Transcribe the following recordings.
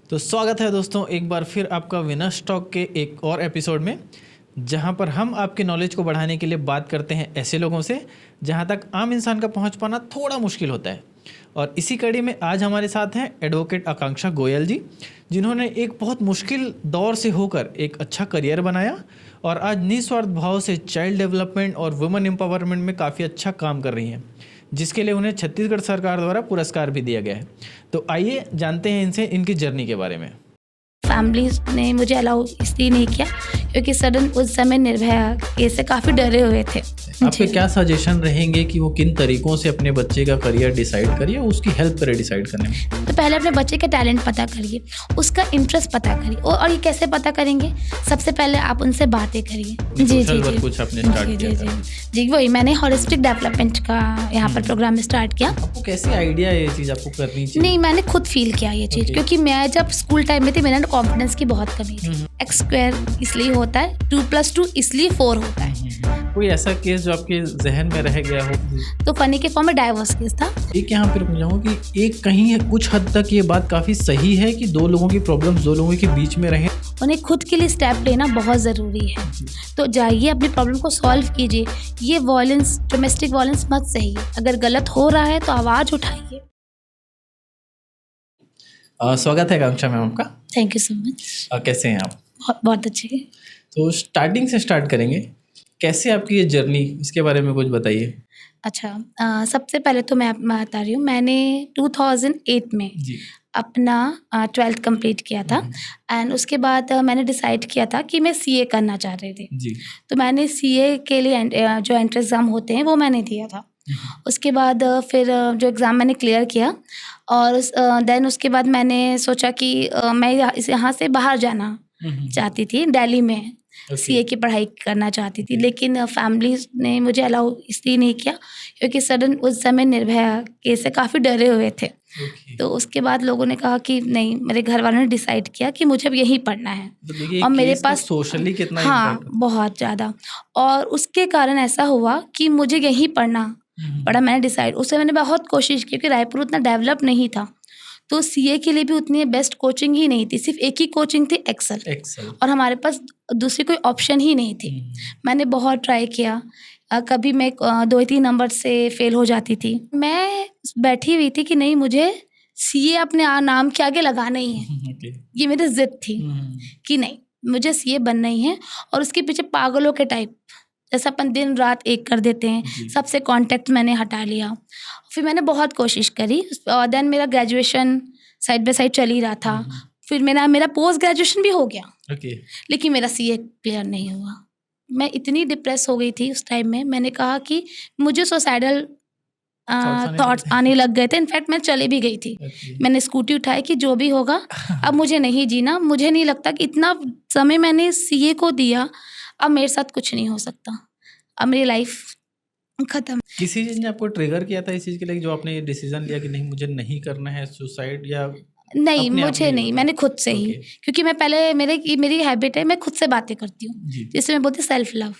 तो स्वागत है दोस्तों एक बार फिर आपका विनर्स टॉक के एक और एपिसोड में, जहां पर हम आपके नॉलेज को बढ़ाने के लिए बात करते हैं ऐसे लोगों से जहां तक आम इंसान का पहुंच पाना थोड़ा मुश्किल होता है। और इसी कड़ी में आज हमारे साथ हैं एडवोकेट आकांक्षा गोयल जी, जिन्होंने एक बहुत मुश्किल दौर से होकर एक अच्छा करियर बनाया और आज निस्वार्थ भाव से चाइल्ड डेवलपमेंट और वुमेन एम्पावरमेंट में काफ़ी अच्छा काम कर रही हैं, जिसके लिए उन्हें छत्तीसगढ़ सरकार द्वारा पुरस्कार भी दिया गया है। तो आइए जानते हैं इनसे इनकी जर्नी के बारे में। फैमिलीज ने मुझे अलाउ इसलिए नहीं किया क्योंकि सडन उस समय निर्भया केस से काफ़ी डरे हुए थे। आपके क्या सजेशन रहेंगे कि वो किन तरीकों से अपने बच्चे का करियर डिसाइड करिए, उसकी हेल्प करे डिसाइड करने में? तो पहले अपने बच्चे का टैलेंट पता करिए, उसका इंटरेस्ट पता करिए। और ये कैसे पता करेंगे? सबसे पहले आप उनसे बातें करिए। जी जी जी कुछ आपने स्टार्ट किया था? जी वही मैंने होलिस्टिक डेवलपमेंट का यहाँ पर प्रोग्राम स्टार्ट किया। आपको कैसे आइडिया ये चीज़ आपको करनी चाहिए? नहीं, मैंने खुद फील किया ये चीज़, क्योंकि मैं जब स्कूल टाइम में थी मेरे कॉन्फिडेंस की बहुत कमी थी। x² इसलिए होता है, 2+2 इसलिए 4 होता है। कोई ऐसा केस जो आपके जहन में रह गया हो? तो फनी के फॉर्म में डाइवोर्स केस था। एक यहाँ फिर पूछूँ कि एक कहीं कुछ हद तक ये बात काफ़ी सही है कि दो लोगों की प्रॉब्लम्स दो लोगों के बीच में रहें, उन्हें खुद के लिए स्टेप लेना बहुत ज़रूरी है। तो जाइए अपनी प्रॉब्लम को सॉल्व कीजिए। ये वॉयलेंस, डोमेस्टिक वॉयलेंस मत सही। अगर गलत हो रहा है तो आवाज़ उठाइए। स्वागत है आकांक्षा मैम आपका। Thank you so much. कैसे हैं आप? बहुत अच्छे हैं। तो स्टार्टिंग से स्टार्ट करेंगे, कैसे आपकी ये जर्नी, इसके बारे में कुछ बताइए। अच्छा, सबसे पहले तो मैं बता रही हूँ, मैंने 2008 में अपना 12th कंप्लीट किया था। एंड उसके बाद मैंने डिसाइड किया था कि मैं सीए करना चाह रही थी जी। तो मैंने सीए के लिए जो एंट्रेंस एग्ज़ाम होते हैं वो मैंने दिया था। उसके बाद फिर जो एग्ज़ाम मैंने क्लियर किया और देन उसके बाद मैंने सोचा कि मैं यहाँ से बाहर जाना चाहती थी, दिल्ली में सीए की पढ़ाई करना चाहती थी। लेकिन फैमिली ने मुझे अलाउ इसलिए नहीं किया क्योंकि सडन उस समय निर्भया केस से काफ़ी डरे हुए थे। तो उसके बाद लोगों ने कहा कि नहीं, मेरे घर वालों ने डिसाइड किया कि मुझे अब यहीं पढ़ना है। तो और मेरे पास सोशली कितना हाँ बहुत ज़्यादा, और उसके कारण ऐसा हुआ कि मुझे यहीं पढ़ना पड़ा। मैंने डिसाइड, उससे मैंने बहुत कोशिश की क्योंकि रायपुर उतना डेवलप नहीं था, तो सीए के लिए भी उतनी बेस्ट कोचिंग ही नहीं थी। सिर्फ एक ही कोचिंग थी, एक्सेल, और हमारे पास दूसरी कोई ऑप्शन ही नहीं थी। मैंने बहुत ट्राई किया, कभी मैं 2-3 नंबर से फेल हो जाती थी। मैं बैठी हुई थी कि नहीं, मुझे सीए अपने नाम के आगे लगाना ही है। ये मेरी जिद थी कि नहीं, मुझे सीए बनना ही है। और उसके पीछे पागलों के टाइप जैसा अपन दिन रात एक कर देते हैं, सबसे कांटेक्ट मैंने हटा लिया। फिर मैंने बहुत कोशिश करी और देन मेरा ग्रेजुएशन साइड बाय साइड चल ही रहा था। फिर मेरा पोस्ट ग्रेजुएशन भी हो गया, लेकिन मेरा सीए क्लियर नहीं हुआ। मैं इतनी डिप्रेस हो गई थी उस टाइम में, मैंने कहा कि मुझे सुसाइडल थॉट्स आने लग गए थे। इनफैक्ट मैं चले भी गई थी। मैंने स्कूटी उठाई कि जो भी होगा अब मुझे नहीं जीना। मुझे नहीं लगता कि इतना समय मैंने सीए को दिया, अब मेरे साथ कुछ नहीं हो सकता, अब मेरी लाइफ खत्म। किसी चीज़ ने आपको ट्रिगर किया था इस चीज़ के लिए जो आपने ये डिसीजन लिया कि नहीं मुझे नहीं करना है सुसाइड? या नहीं, मुझे नहीं, मैंने खुद से ही, क्योंकि मैं पहले मेरी हैबिट है, मैं खुद से बातें करती हूँ, जिससे मैं बोलती हूँ सेल्फ लव,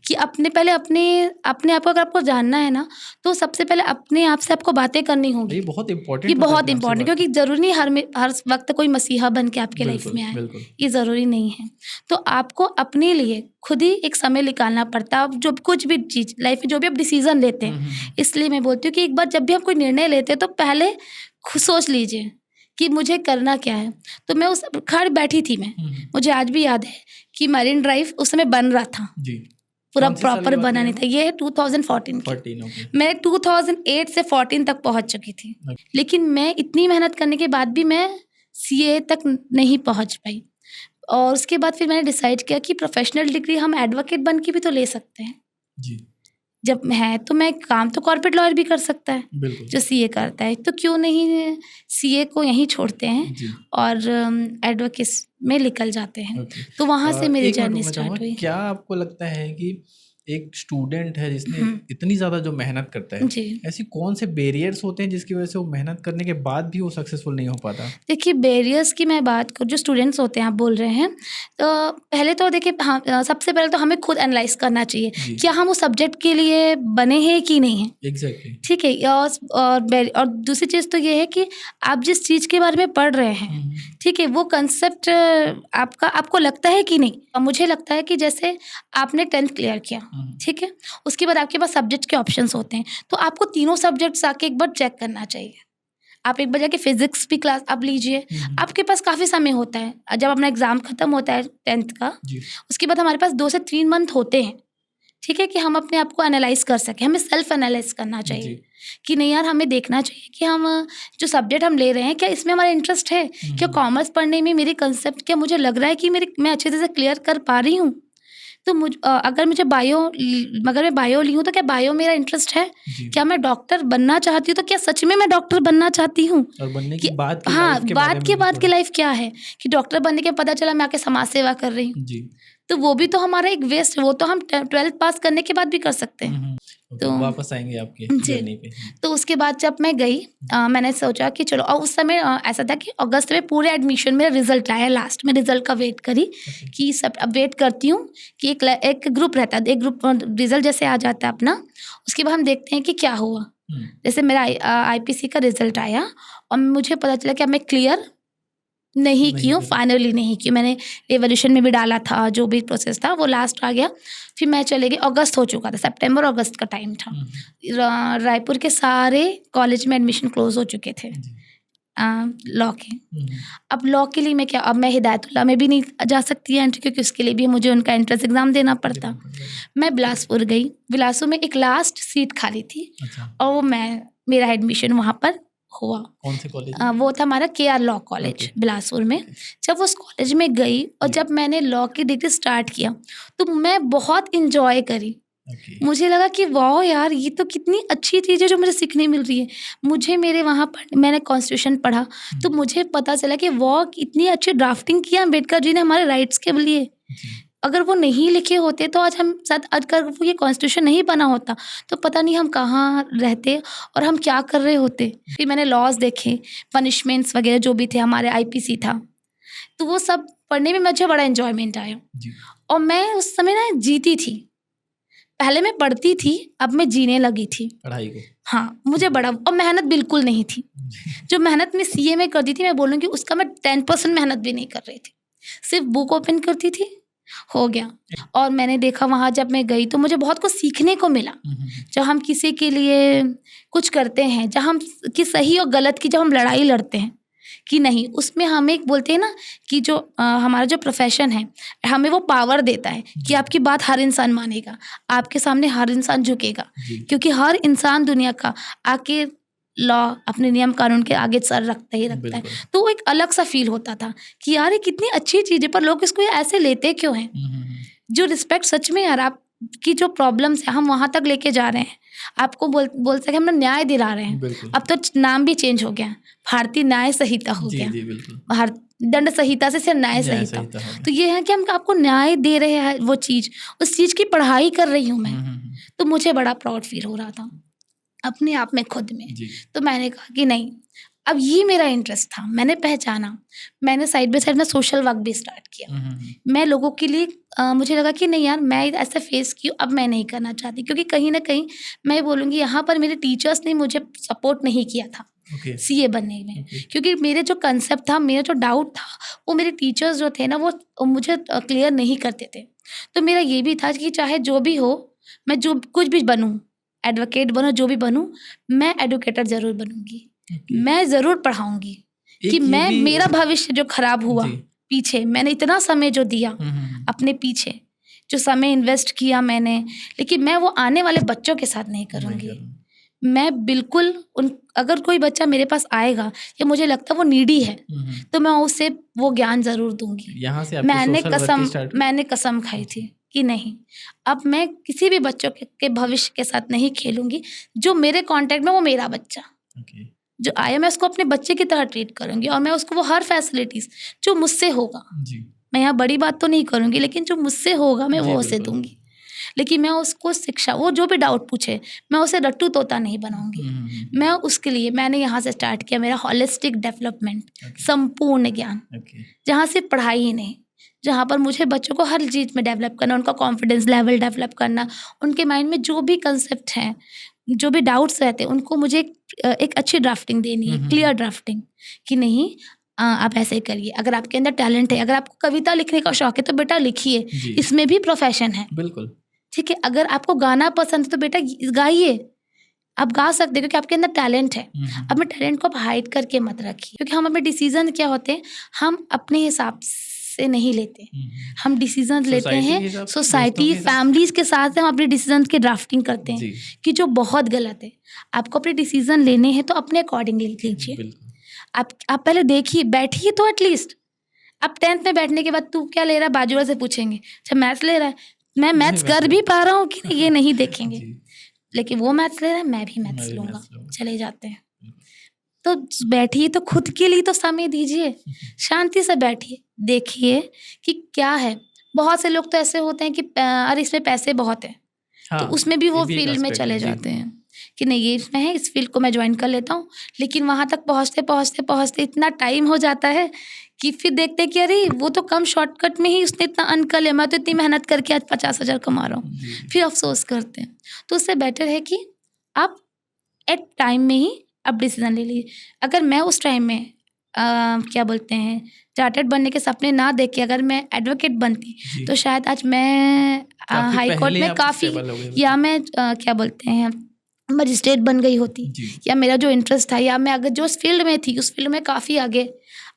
कि पहले अपने आप को अगर आपको जानना है ना, तो सबसे पहले अपने आप से आपको बातें करनी होगी। ये बहुत इंपॉर्टेंट, ये बहुत इंपॉर्टेंट, क्योंकि ज़रूरी नहीं हर वक्त कोई मसीहा बन के आपके लाइफ में आए, ये ज़रूरी नहीं है। तो आपको अपने लिए खुद ही एक समय निकालना पड़ता है। जो कुछ भी चीज़ लाइफ में, जो भी आप डिसीजन लेते हैं, इसलिए मैं बोलती हूँ कि एक बार जब भी आप कोई निर्णय लेते हैं तो पहले खुद सोच लीजिए कि मुझे करना क्या है। तो मैं उस खड़ बैठी थी, मुझे आज भी याद है कि मरीन ड्राइव उस समय बन रहा था जी। पूरा प्रॉपर बना नहीं था। ये 2014 मैं 2008 से 14 तक पहुंच चुकी थी, लेकिन मैं इतनी मेहनत करने के बाद भी मैं सीए तक नहीं पहुंच पाई। और उसके बाद फिर मैंने डिसाइड किया कि प्रोफेशनल डिग्री हम एडवोकेट बन के भी तो ले सकते हैं जी। जब है तो मैं काम तो कॉर्पोरेट लॉयर भी कर सकता है जो सीए करता है, तो क्यों नहीं सीए को यहीं छोड़ते हैं और एडवोकेसी में निकल जाते हैं। तो वहाँ से मेरी जर्नी स्टार्ट हुई। क्या आपको लगता है कि एक स्टूडेंट है जिसने हम्म। इतनी ज़्यादा जो मेहनत करता है, जी। ऐसी कौन से बैरियर्स होते हैं जिसकी वजह से वो मेहनत करने के बाद भी वो सक्सेसफुल नहीं हो पाता? देखिए बैरियर्स की मैं बात करूँ, जो स्टूडेंट्स होते हैं आप बोल रहे हैं, तो पहले तो देखिए हाँ, सबसे पहले तो हमें खुद एनालाइज करना चाहिए जी। क्या हम उस सब्जेक्ट के लिए बने हैं कि नहीं है। एग्जैक्टली। ठीक है। और दूसरी चीज़ तो ये है कि आप जिस चीज़ के बारे में पढ़ रहे हैं, ठीक है, वो कंसेप्ट आपको लगता है कि नहीं। और मुझे लगता है कि जैसे आपने 10th क्लियर किया, ठीक है, उसके बाद आपके पास सब्जेक्ट के ऑप्शंस होते हैं, तो आपको तीनों सब्जेक्ट्स आके एक बार चेक करना चाहिए। आप एक बार जाके फिजिक्स भी क्लास आप लीजिए, आपके पास काफ़ी समय होता है। जब अपना एग्ज़ाम ख़त्म होता है 10th का, जी। उसके बाद हमारे पास 2 से 3 मंथ होते हैं, ठीक है, कि हम अपने आप को एनालाइज कर सकें। हमें सेल्फ एनालाइज करना चाहिए कि नहीं यार, हमें देखना चाहिए कि हम जो सब्जेक्ट हम ले रहे हैं क्या इसमें हमारा इंटरेस्ट है, क्या कॉमर्स पढ़ने में मेरी कंसेप्ट क्या मुझे लग रहा है कि मैं अच्छे तरह से क्लियर कर पा रही हूँ। तो अगर मैं बायो ली हूँ तो क्या बायो मेरा इंटरेस्ट है, क्या मैं डॉक्टर बनना चाहती हूँ, तो क्या सच में मैं डॉक्टर बनना चाहती हूँ। और बनने कि के बाद की हाँ, लाइफ के बारे बाद में के भी बाद की थोड़ा। लाइफ क्या है, कि डॉक्टर बनने के पता चला मैं आके समाज सेवा कर रही हूँ, जी। तो वो भी तो हमारा एक वेस्ट, वो तो हम 12th पास करने के बाद भी कर सकते हैं। ओके, वापस आएंगे आपके जी। जर्नी पे। तो उसके बाद जब मैं गई, मैंने सोचा कि चलो, और उस समय ऐसा था कि अगस्त में पूरे एडमिशन मेरा रिजल्ट आया, लास्ट में रिजल्ट का वेट करी कि सब अब वेट करती हूँ कि एक ग्रुप रहता है, एक ग्रुप रिजल्ट जैसे आ जाता है अपना, उसके बाद हम देखते हैं कि क्या हुआ। जैसे मेरा IPC का रिजल्ट आया और मुझे पता चला कि अब मैं क्लियर नहीं की हूँ, फाइनली नहीं की। मैंने एवोल्यूशन में भी डाला था, जो भी प्रोसेस था वो लास्ट आ गया। फिर मैं चले गई, अगस्त हो चुका था, सितंबर अगस्त का टाइम था। रायपुर के सारे कॉलेज में एडमिशन क्लोज हो चुके थे लॉ के। अब लॉ के लिए अब मैं हिदायतुल्लाह में भी नहीं जा सकती एंट्री, क्योंकि उसके लिए भी मुझे उनका एंट्रेंस एग्जाम देना पड़ता। मैं बिलासपुर गई, बिलासपुर में एक लास्ट सीट खाली थी और मेरा एडमिशन वहाँ पर हुआ। कौन से कॉलेज? वो था हमारा KR लॉ कॉलेज बिलासपुर में। जब उस कॉलेज में गई और जब मैंने लॉ की डिग्री स्टार्ट किया तो मैं बहुत इंजॉय करी। मुझे लगा कि वाह यार, ये तो कितनी अच्छी चीज़ है जो मुझे सीखने मिल रही है। मुझे मेरे वहाँ पर मैंने कॉन्स्टिट्यूशन पढ़ा तो मुझे पता चला कि वाह, इतनी अच्छी ड्राफ्टिंग की अम्बेडकर जी ने हमारे राइट्स के लिए। अगर वो नहीं लिखे होते तो आज हम शायद अगर वो ये कॉन्स्टिट्यूशन नहीं बना होता तो पता नहीं हम कहाँ रहते और हम क्या कर रहे होते। फिर मैंने लॉज देखे, पनिशमेंट्स वगैरह जो भी थे, हमारे IPC था, तो वो सब पढ़ने में मुझे बड़ा एंजॉयमेंट आया। और मैं उस समय ना जीती थी। पहले मैं पढ़ती थी, अब मैं जीने लगी थी पढ़ाई को। हाँ, मुझे बड़ा, और मेहनत बिल्कुल नहीं थी। जो मेहनत मैं CA में करती थी, मैं बोलूँगी उसका मैं 10% मेहनत भी नहीं कर रही थी। सिर्फ बुक ओपन करती थी, हो गया। और मैंने देखा वहाँ जब मैं गई तो मुझे बहुत कुछ सीखने को मिला। जब हम किसी के लिए कुछ करते हैं, जब हम कि सही और गलत की जब हम लड़ाई लड़ते हैं कि नहीं, उसमें हम एक बोलते हैं ना कि जो हमारा जो प्रोफेशन है हमें वो पावर देता है कि आपकी बात हर इंसान मानेगा, आपके सामने हर इंसान झुकेगा, क्योंकि हर इंसान दुनिया का आके लॉ अपने नियम कानून के आगे सर रखता ही रखता है। तो वो एक अलग सा फील होता था कि यार ये कितनी अच्छी चीज़ है, पर लोग इसको ऐसे लेते क्यों हैं। जो रिस्पेक्ट सच में यार, आप की जो प्रॉब्लम्स है हम वहाँ तक लेके जा रहे हैं, आपको बोल सके हम न्याय दिला रहे हैं। अब तो नाम भी चेंज हो गया, भारतीय न्याय संहिता हो गया, भारतीय दंड संहिता से सिर्फ न्याय संहिता। तो ये है कि हम आपको न्याय दे रहे हैं, वो चीज़, उस चीज़ की पढ़ाई कर रही हूँ मैं। तो मुझे बड़ा प्राउड फील हो रहा था अपने आप में, खुद में। तो मैंने कहा कि नहीं, अब ये मेरा इंटरेस्ट था, मैंने पहचाना। मैंने साइड बाय साइड में सोशल वर्क भी स्टार्ट किया। मैं लोगों के लिए मुझे लगा कि नहीं यार, मैं ऐसा फेस की अब मैं नहीं करना चाहती, क्योंकि कहीं ना कहीं मैं बोलूँगी यहाँ पर मेरे टीचर्स ने मुझे सपोर्ट नहीं किया था CA बनने में। क्योंकि मेरे जो कंसेप्ट था, मेरा जो डाउट था, वो मेरे टीचर्स जो थे ना वो मुझे क्लियर नहीं करते थे। तो मेरा ये भी था कि चाहे जो भी हो, मैं जो कुछ भी बनूँ, एडवोकेट बनूँ, जो भी बनूँ, मैं एडुकेटर ज़रूर बनूँगी। मैं ज़रूर पढ़ाऊँगी कि मेरा भविष्य जो खराब हुआ पीछे, मैंने इतना समय जो दिया अपने पीछे, जो समय इन्वेस्ट किया मैंने, लेकिन मैं वो आने वाले बच्चों के साथ नहीं करूँगी। मैं बिल्कुल अगर कोई बच्चा मेरे पास आएगा या मुझे लगता है वो नीडी है, तो मैं उसे वो ज्ञान ज़रूर दूँगी। यहाँ से मैंने कसम खाई थी कि नहीं, अब मैं किसी भी बच्चों के भविष्य के साथ नहीं खेलूँगी। जो मेरे कॉन्टेक्ट में वो मेरा बच्चा जो आया, मैं उसको अपने बच्चे की तरह ट्रीट करूँगी और मैं उसको वो हर फैसिलिटीज़ जो मुझसे होगा, मैं यहाँ बड़ी बात तो नहीं करूँगी, लेकिन जो मुझसे होगा मैं वो उसे दूँगी। लेकिन मैं उसको शिक्षा, वो जो भी डाउट पूछे मैं उसे रट्टू तोता नहीं बनाऊंगी। मैं उसके लिए मैंने यहाँ से स्टार्ट किया मेरा होलिस्टिक डेवलपमेंट, संपूर्ण ज्ञान, जहाँ सिर्फ पढ़ाई ही नहीं, जहाँ पर मुझे बच्चों को हर चीज़ में डेवलप करना, उनका कॉन्फिडेंस लेवल डेवलप करना, उनके माइंड में जो भी कंसेप्ट हैं, जो भी डाउट्स रहते हैं, उनको मुझे एक अच्छी ड्राफ्टिंग देनी है, क्लियर ड्राफ्टिंग, कि नहीं आप ऐसे ही करिए। अगर आपके अंदर टैलेंट है, अगर आपको कविता लिखने का शौक है तो बेटा लिखिए, इसमें भी प्रोफेशन है, बिल्कुल ठीक है। अगर आपको गाना पसंद है तो बेटा गाइए, आप गा सकते हो क्योंकि आपके अंदर टैलेंट है। अपने टैलेंट को आप हाइड करके मत रखिए, क्योंकि हम अपने डिसीजन क्या होते हैं, हम अपने हिसाब से नहीं लेते, हम डिसीजन लेते हैं सोसाइटी फैमिलीज के साथ हम अपने डिसीजन की ड्राफ्टिंग करते हैं, कि जो बहुत गलत है। आपको अपने डिसीजन लेने हैं तो अपने अकॉर्डिंग लीजिए। आप पहले देखिए, बैठिए तो एटलीस्ट। अब 10th में बैठने के बाद तू क्या ले रहा है, बाजू वाले से पूछेंगे, अच्छा मैथ्स ले रहा है, मैं मैथ्स कर भी पा रहा हूँ कि नहीं ये नहीं देखेंगे, लेकिन वो मैथ्स ले रहा है मैं भी मैथ्स लूंगा, चले जाते हैं। तो बैठिए तो खुद के लिए तो समय दीजिए, शांति से बैठिए, देखिए कि क्या है। बहुत से लोग तो ऐसे होते हैं कि अरे इसमें पैसे बहुत है, तो उसमें भी वो फील्ड में चले जाते हैं कि नहीं ये इसमें है, इस फील्ड को मैं ज्वाइन कर लेता हूँ। लेकिन वहाँ तक पहुँचते इतना टाइम हो जाता है कि फिर देखते हैं कि अरे वो तो कम शॉर्टकट में ही उसने इतना अर्न कर लिया, मैं तो इतनी मेहनत करके आज 50,000 कमा रहा हूँ, फिर अफसोस करते हैं। तो उससे बेटर है कि आप एट टाइम में ही आप डिसीजन ले लीजिए। अगर मैं उस टाइम में क्या बोलते हैं चार्टर्ड बनने के सपने ना देख के अगर मैं एडवोकेट बनती तो शायद आज मैं हाई कोर्ट में काफ़ी, या मैं क्या बोलते हैं मजिस्ट्रेट बन गई होती, या मेरा जो इंटरेस्ट था, या मैं अगर जो उस फील्ड में थी उस फील्ड में काफ़ी आगे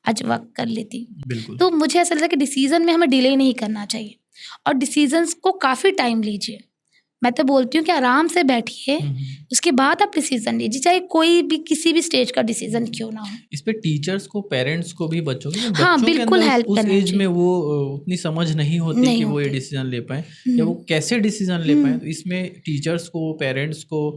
आज वर्क कर लेती। तो मुझे ऐसा लगता है कि डिसीजन में हमें डिले नहीं करना चाहिए, और डिसीजंस को काफ़ी टाइम लीजिए। मैं तो बोलती हूँ कि आराम से बैठिए, उसके बाद आप डिसीजन लीजिए, चाहे कोई भी किसी भी स्टेज का डिसीजन क्यों ना हो। इस पे टीचर्स को, पेरेंट्स को भी, बच्चों को, हाँ बिल्कुल हेल्प उस एज में वो उतनी समझ नहीं होती कि वो ये डिसीजन ले पाए या वो कैसे डिसीजन ले पाए। तो इसमें टीचर्स को, पेरेंट्स को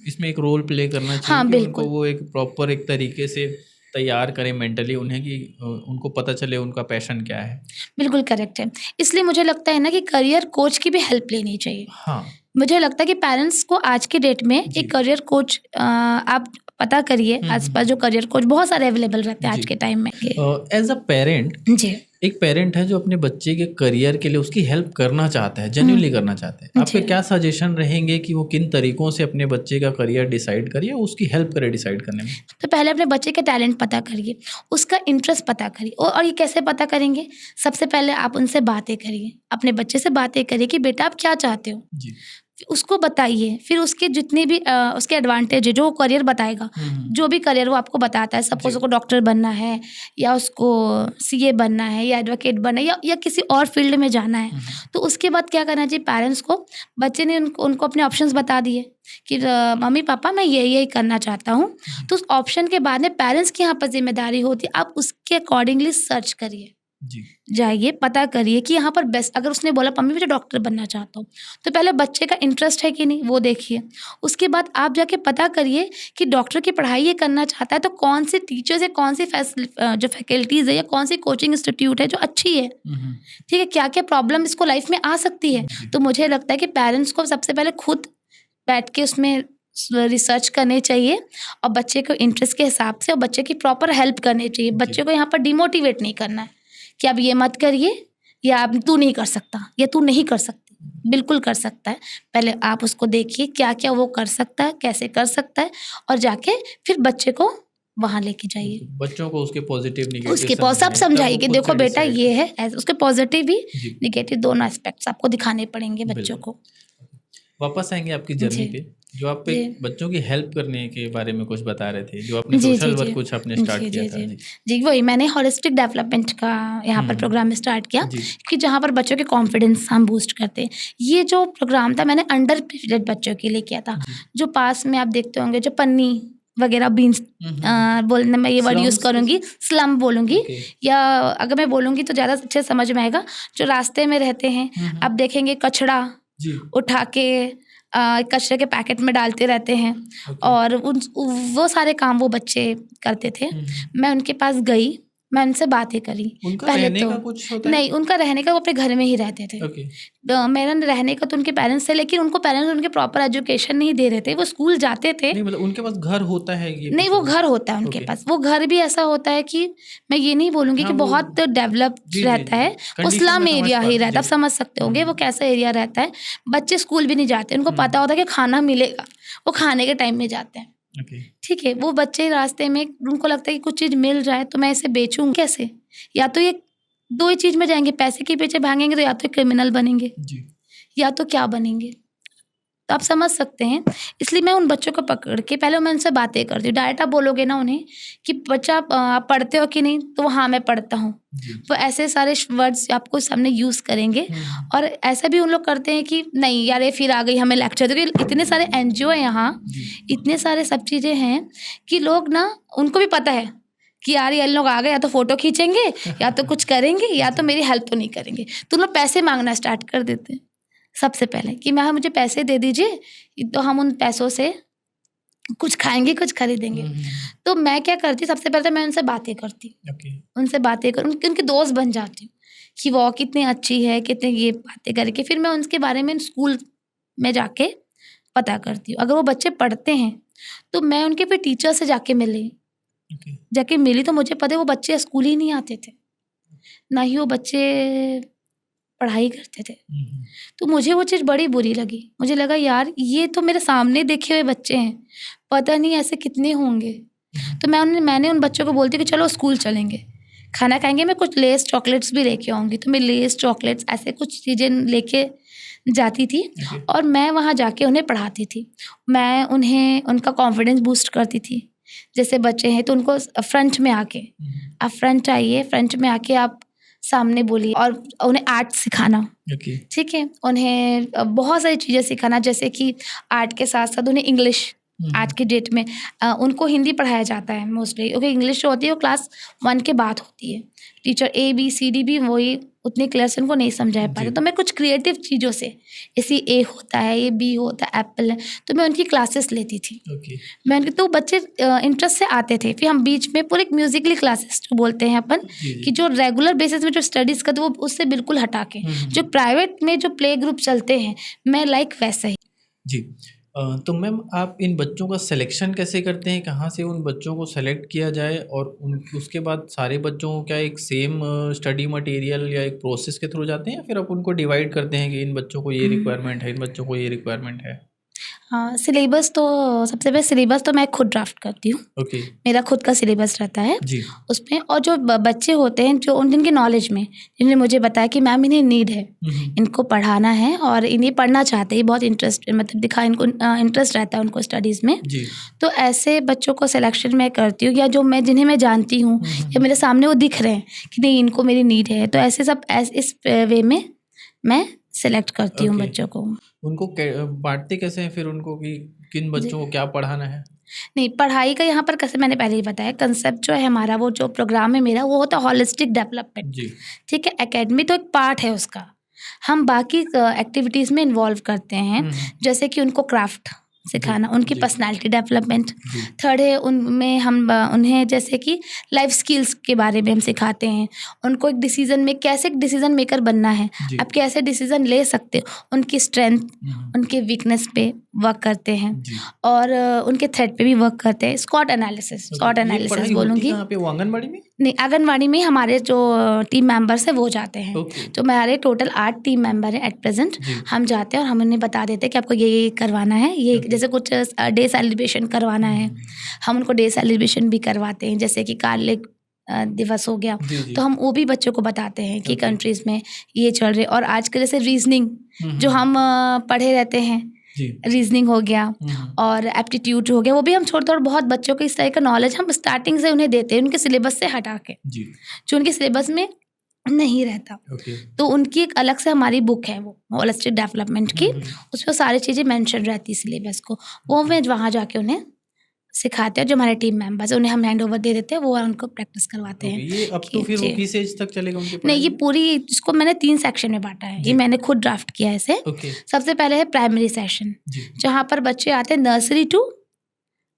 इसमें एक रोल प्ले करना चाहिए कि उनको वो एक प्रॉपर एक तरीके से तैयार करें मेंटली उन्हें, कि उनको पता चले उनका पैशन क्या है। बिल्कुल करेक्ट है। इसलिए मुझे लगता है ना कि करियर कोच की भी हेल्प लेनी चाहिए। हाँ, मुझे लगता है कि पेरेंट्स को आज के डेट में एक करियर कोच आप पता करिए, आसपास जो करियर कोच बहुत सारे अवेलेबल रहते हैं आज के टाइम में। एज अ पेरेंट, जी, एक पेरेंट है जो अपने बच्चे के करियर के लिए उसकी हेल्प करना चाहता है, जेन्युइनली करना चाहता है, आपके क्या सजेशन रहेंगे कि वो किन तरीकों से अपने बच्चे का करियर डिसाइड करिए, उसकी हेल्प करे डिसाइड करने में? तो पहले अपने बच्चे के टैलेंट पता करिए, उसका इंटरेस्ट पता करिए। और ये कैसे पता करेंगे? सबसे पहले आप उनसे बातें करिए, अपने बच्चे से बातें करिए कि बेटा आप क्या चाहते हो, उसको बताइए। फिर उसके जितने भी उसके एडवांटेज है, जो करियर बताएगा, जो भी करियर वो आपको बताता है, सपोज उसको डॉक्टर बनना है, या उसको सीए बनना है, या एडवोकेट बनना है, या किसी और फील्ड में जाना है, तो उसके बाद क्या करना चाहिए पेरेंट्स को? बच्चे ने उनको अपने ऑप्शंस बता दिए कि मम्मी पापा मैं यही करना चाहता हूँ, तो उस ऑप्शन के बाद में पेरेंट्स की यहाँ पर जिम्मेदारी होती है, आप उसके अकॉर्डिंगली सर्च करिए, जाइए पता करिए कि यहाँ पर बेस्ट। अगर उसने बोला मम्मी मुझे डॉक्टर बनना चाहता हूँ, तो पहले बच्चे का इंटरेस्ट है कि नहीं वो देखिए। उसके बाद आप जाके पता करिए कि डॉक्टर की पढ़ाई ये करना चाहता है तो कौन से टीचर्स है, कौन सी जो फैकल्टीज़ है, या कौन सी कोचिंग इंस्टीट्यूट है जो अच्छी है, ठीक है, क्या क्या प्रॉब्लम इसको लाइफ में आ सकती है। तो मुझे लगता है कि पेरेंट्स को सबसे पहले खुद बैठ के उसमें रिसर्च करने चाहिए, और बच्चे को इंटरेस्ट के हिसाब से और बच्चे की प्रॉपर हेल्प करनी चाहिए। बच्चे को यहाँ पर डिमोटिवेट नहीं करना है कि आप ये मत करिए, या आप तू नहीं कर सकता, या तू नहीं कर सकती। बिल्कुल कर सकता है। पहले आप उसको देखिए क्या क्या वो कर सकता है, कैसे कर सकता है, और जाके फिर बच्चे को वहाँ लेके जाइए। बच्चों को उसके पॉजिटिव नेगेटिव उसके सब समझाइए कि देखो बेटा ये है, उसके पॉजिटिव भी नेगेटिव दोनों एस्पेक्ट्स आपको दिखाने पड़ेंगे बच्चों को। वापस आएंगे आपकी जर्नी पे, जो आप बच्चों की हेल्प करने के बारे में कुछ बता रहे थे, जो आपने सोशल वर्क कुछ आपने स्टार्ट किया था। जी वही मैंने होलिस्टिक डेवलपमेंट का यहाँ पर प्रोग्राम स्टार्ट किया, कि जहाँ पर बच्चों के कॉन्फिडेंस हम बूस्ट करते हैं। ये जो प्रोग्राम था मैंने अंडर प्रिविलेज्ड बच्चों के लिए किया था, जो पास में आप देखते होंगे जो पन्नी वगैरह बीन्स बोलने में ये वर्ड यूज़ करूँगी, स्लम बोलूँगी, या अगर मैं बोलूँगी तो ज़्यादा अच्छे समझ में आएगा। जो रास्ते में रहते हैं, आप देखेंगे कचड़ा उठा के कचरे के पैकेट में डालते रहते हैं, और वो सारे काम वो बच्चे करते थे। मैं उनके पास गई, मैं उनसे बातें करी। उनका पहले रहने तो का कुछ होता है? नहीं, उनका रहने का वो अपने घर में ही रहते थे। ओके। मेरा रहने का तो उनके पेरेंट्स थे, लेकिन उनको पेरेंट्स उनके प्रॉपर एजुकेशन नहीं दे रहे थे। वो स्कूल जाते थे। नहीं मतलब उनके पास घर होता है ये नहीं, कुछ वो भी? घर होता है उनके ओके। पास। वो घर भी ऐसा होता है कि मैं ये नहीं बोलूँगी हाँ कि वो बहुत डेवलप्ड जी जी रहता जी है। वो कंडीशन स्लम मैं समझ एरिया पा ही रहा हूँ रहता है। जी। आप समझ सकते होंगे वो कैसा एरिया रहता है। बच्चे स्कूल भी नहीं जाते। उनको पता होता है कि खाना मिलेगा। वो खाने के टाइम में जाते हैं। ओके। ठीक है, वो बच्चे रास्ते में उनको लगता है कि कुछ चीज़ मिल जाए तो मैं इसे बेचूँ कैसे? या तो ये 2 ही चीज़ में जाएँगे, पैसे के पीछे भागेंगे तो या तो क्रिमिनल बनेंगे जी। या तो क्या बनेंगे। तो आप समझ सकते हैं, इसलिए मैं उन बच्चों को पकड़ के पहले मैं उनसे बातें करती हूँ। डायरेक्ट आप बोलोगे ना उन्हें कि बच्चा आप पढ़ते हो कि नहीं? तो वो हाँ, मैं पढ़ता हूँ। जी। वो ऐसे सारे वर्ड्स आपको सामने यूज़ करेंगे। और ऐसा भी उन लोग करते हैं कि नहीं यार ये फिर आ गई हमें लेक्चर दे रही है। इतने सारे एनजीओ है यहाँ, जी। इतने सारे सब चीज़ें हैं कि लोग ना उनको भी पता है कि यार ये लोग आ गए, या तो फ़ोटो खींचेंगे या तो कुछ करेंगे या तो मेरी हेल्प तो नहीं करेंगे। तो उन लोग पैसे माँगना स्टार्ट कर देते हैं सबसे पहले कि मैं मुझे पैसे दे दीजिए, तो हम उन पैसों से कुछ खाएँगे, कुछ खरीदेंगे। तो मैं क्या करती सबसे पहले तो मैं उनसे बातें करती। ओके। उनसे बातें करूँ, उनकी दोस्त बन जाती हूँ कि वो कितनी अच्छी है, कितने ये बातें करके फिर मैं उनके बारे में स्कूल में जाके पता करती हूँ। अगर वो बच्चे पढ़ते हैं, तो मैं उनके फिर टीचर से जाके ओके। जाके मिली तो मुझे पता है वो बच्चे स्कूल ही नहीं आते थे, ना ही वो बच्चे पढ़ाई करते थे। तो मुझे वो चीज़ बड़ी बुरी लगी। मुझे लगा यार ये तो मेरे सामने देखे हुए बच्चे हैं, पता नहीं ऐसे कितने होंगे। तो मैंने उन बच्चों को बोलती कि चलो स्कूल चलेंगे, खाना खाएँगे, मैं कुछ लेस चॉकलेट्स भी लेके आऊँगी। तो मैं लेस चॉकलेट्स ऐसे कुछ चीज़ें लेके जाती थी ओके। और मैं वहाँ जाके उन्हें पढ़ाती थी। मैं उन्हें उनका कॉन्फिडेंस बूस्ट करती थी। जैसे बच्चे हैं तो उनको फ्रंट में आके आप फ्रंट आइए, फ्रंट में आके आप सामने बोलिए और उन्हें आर्ट सिखाना। ओके। ठीक है, उन्हें बहुत सारी चीज़ें सिखाना, जैसे कि आर्ट के साथ-साथ उन्हें इंग्लिश। आज की डेट में उनको हिंदी पढ़ाया जाता है मोस्टली, क्योंकि इंग्लिश जो होती है वो क्लास 1 के बाद होती है। टीचर ABCD भी वही उतनी क्लियर से उनको नहीं समझा पाते। जी। तो मैं कुछ क्रिएटिव चीज़ों से, जैसे A होता है, ये B होता है, एप्पल है, तो मैं उनकी क्लासेस लेती थी। ओके। मैं उनकी तो बच्चे इंटरेस्ट से आते थे। फिर हम बीच में पूरे म्यूज़िकली क्लासेस जो बोलते हैं अपन, जी, जी। कि जो रेगुलर बेसिस में जो स्टडीज़ करते वो उससे बिल्कुल हटा के जो प्राइवेट में जो प्ले ग्रुप चलते हैं, मैं लाइक वैसा ही। जी। तो मैम आप इन बच्चों का सिलेक्शन कैसे करते हैं? कहाँ से उन बच्चों को सेलेक्ट किया जाए और उन उसके बाद सारे बच्चों को क्या एक सेम स्टडी मटेरियल या एक प्रोसेस के थ्रू जाते हैं या फिर आप उनको डिवाइड करते हैं कि इन बच्चों को ये रिक्वायरमेंट है, इन बच्चों को ये रिक्वायरमेंट है? हाँ, सिलेबस तो सबसे पहले सिलेबस तो मैं खुद ड्राफ्ट करती हूँ। ओके। मेरा खुद का सिलेबस रहता है जी। उसमें, और जो बच्चे होते हैं जो जिनकी नॉलेज में, जिन्होंने मुझे बताया कि मैम इन्हें नीड है, इनको पढ़ाना है और इन्हें पढ़ना चाहते हैं, बहुत इंटरेस्ट मतलब दिखा इनको इंटरेस्ट रहता है उनको स्टडीज़ में। जी। तो ऐसे बच्चों को सिलेक्शन मैं करती हूँ, या जो मैं जिन्हें मैं जानती हूँ या मेरे सामने वो दिख रहे हैं कि नहीं इनको मेरी नीड है, तो ऐसे सब इस वे में मैं सिलेक्ट करती हूँ ओके। बच्चों को। उनको बाँटते कैसे हैं फिर उनको कि किन बच्चों को क्या पढ़ाना है? नहीं, पढ़ाई का यहाँ पर कैसे मैंने पहले ही बताया, कंसेप्ट जो है हमारा, वो जो प्रोग्राम है मेरा, वो होता है होलिस्टिक डेवलपमेंट। जी। ठीक है, एकेडमी तो एक पार्ट है उसका। हम बाकी एक्टिविटीज़ में इन्वॉल्व करते हैं, जैसे कि उनको क्राफ्ट सिखाना, उनकी जी। Personality development. जी। थर्ड है उनमें हम उन्हें जैसे कि लाइफ स्किल्स के बारे में हम सिखाते हैं। उनको एक डिसीज़न में कैसे एक डिसीज़न मेकर बनना है, जी। आप कैसे डिसीज़न ले सकते हो, उनकी स्ट्रेंथ, उनके वीकनेस पे वर्क करते हैं जी। और उनके थ्रेड पे भी वर्क करते हैं। SWOT एनालिसिस, SWOT ये एनालिसिस पढ़ाई होती बोलूँगी। कहाँ पे? वो आंगनबाड़ी में? नहीं, आंगनवाड़ी में हमारे जो टीम मेंबर्स हैं वो जाते हैं। ओके। तो हमारे टोटल 8 टीम मेंबर हैं एट प्रेजेंट। जी। हम जाते हैं और हम उन्हें बता देते हैं कि आपको ये करवाना है, ये ओके। जैसे कुछ डे सेलिब्रेशन करवाना है, हम उनको डे सेलिब्रेशन भी करवाते हैं, जैसे कि कार्लिक दिवस हो गया, जी, जी। तो हम वो भी बच्चों को बताते हैं कि ओके। कंट्रीज़ में ये चल रहे। और आजकल जैसे रीजनिंग जो हम पढ़े रहते हैं, जी। रीजनिंग हो गया और एप्टीट्यूड हो गया, वो भी हम छोटे और बहुत बच्चों को इस तरह का नॉलेज हम स्टार्टिंग से उन्हें देते हैं, उनके सिलेबस से हटा के, जी। जो उनके सिलेबस में नहीं रहता। ओके। तो उनकी एक अलग से हमारी बुक है वो होलिस्टिक डेवलपमेंट की, उसमें सारी चीज़ें मेंशन रहती है सिलेबस को, वो मैं वहाँ जाके उन्हें सिखाते हैं। जो हमारे टीम मेंबर्स हैं उन्हें हम हैंड ओवर दे देते हैं, वो उनको प्रैक्टिस करवाते ओके। हैं। ये अब तो फिर वो किस एज तक चलेगा उनकी नहीं, पढ़ाई? ये पूरी इसको मैंने 3 सेक्शन में बांटा है, ये मैंने खुद ड्राफ्ट किया है इसे। ओके। सबसे पहले है प्राइमरी सेशन, जी। जहाँ पर बच्चे आते हैं नर्सरी टू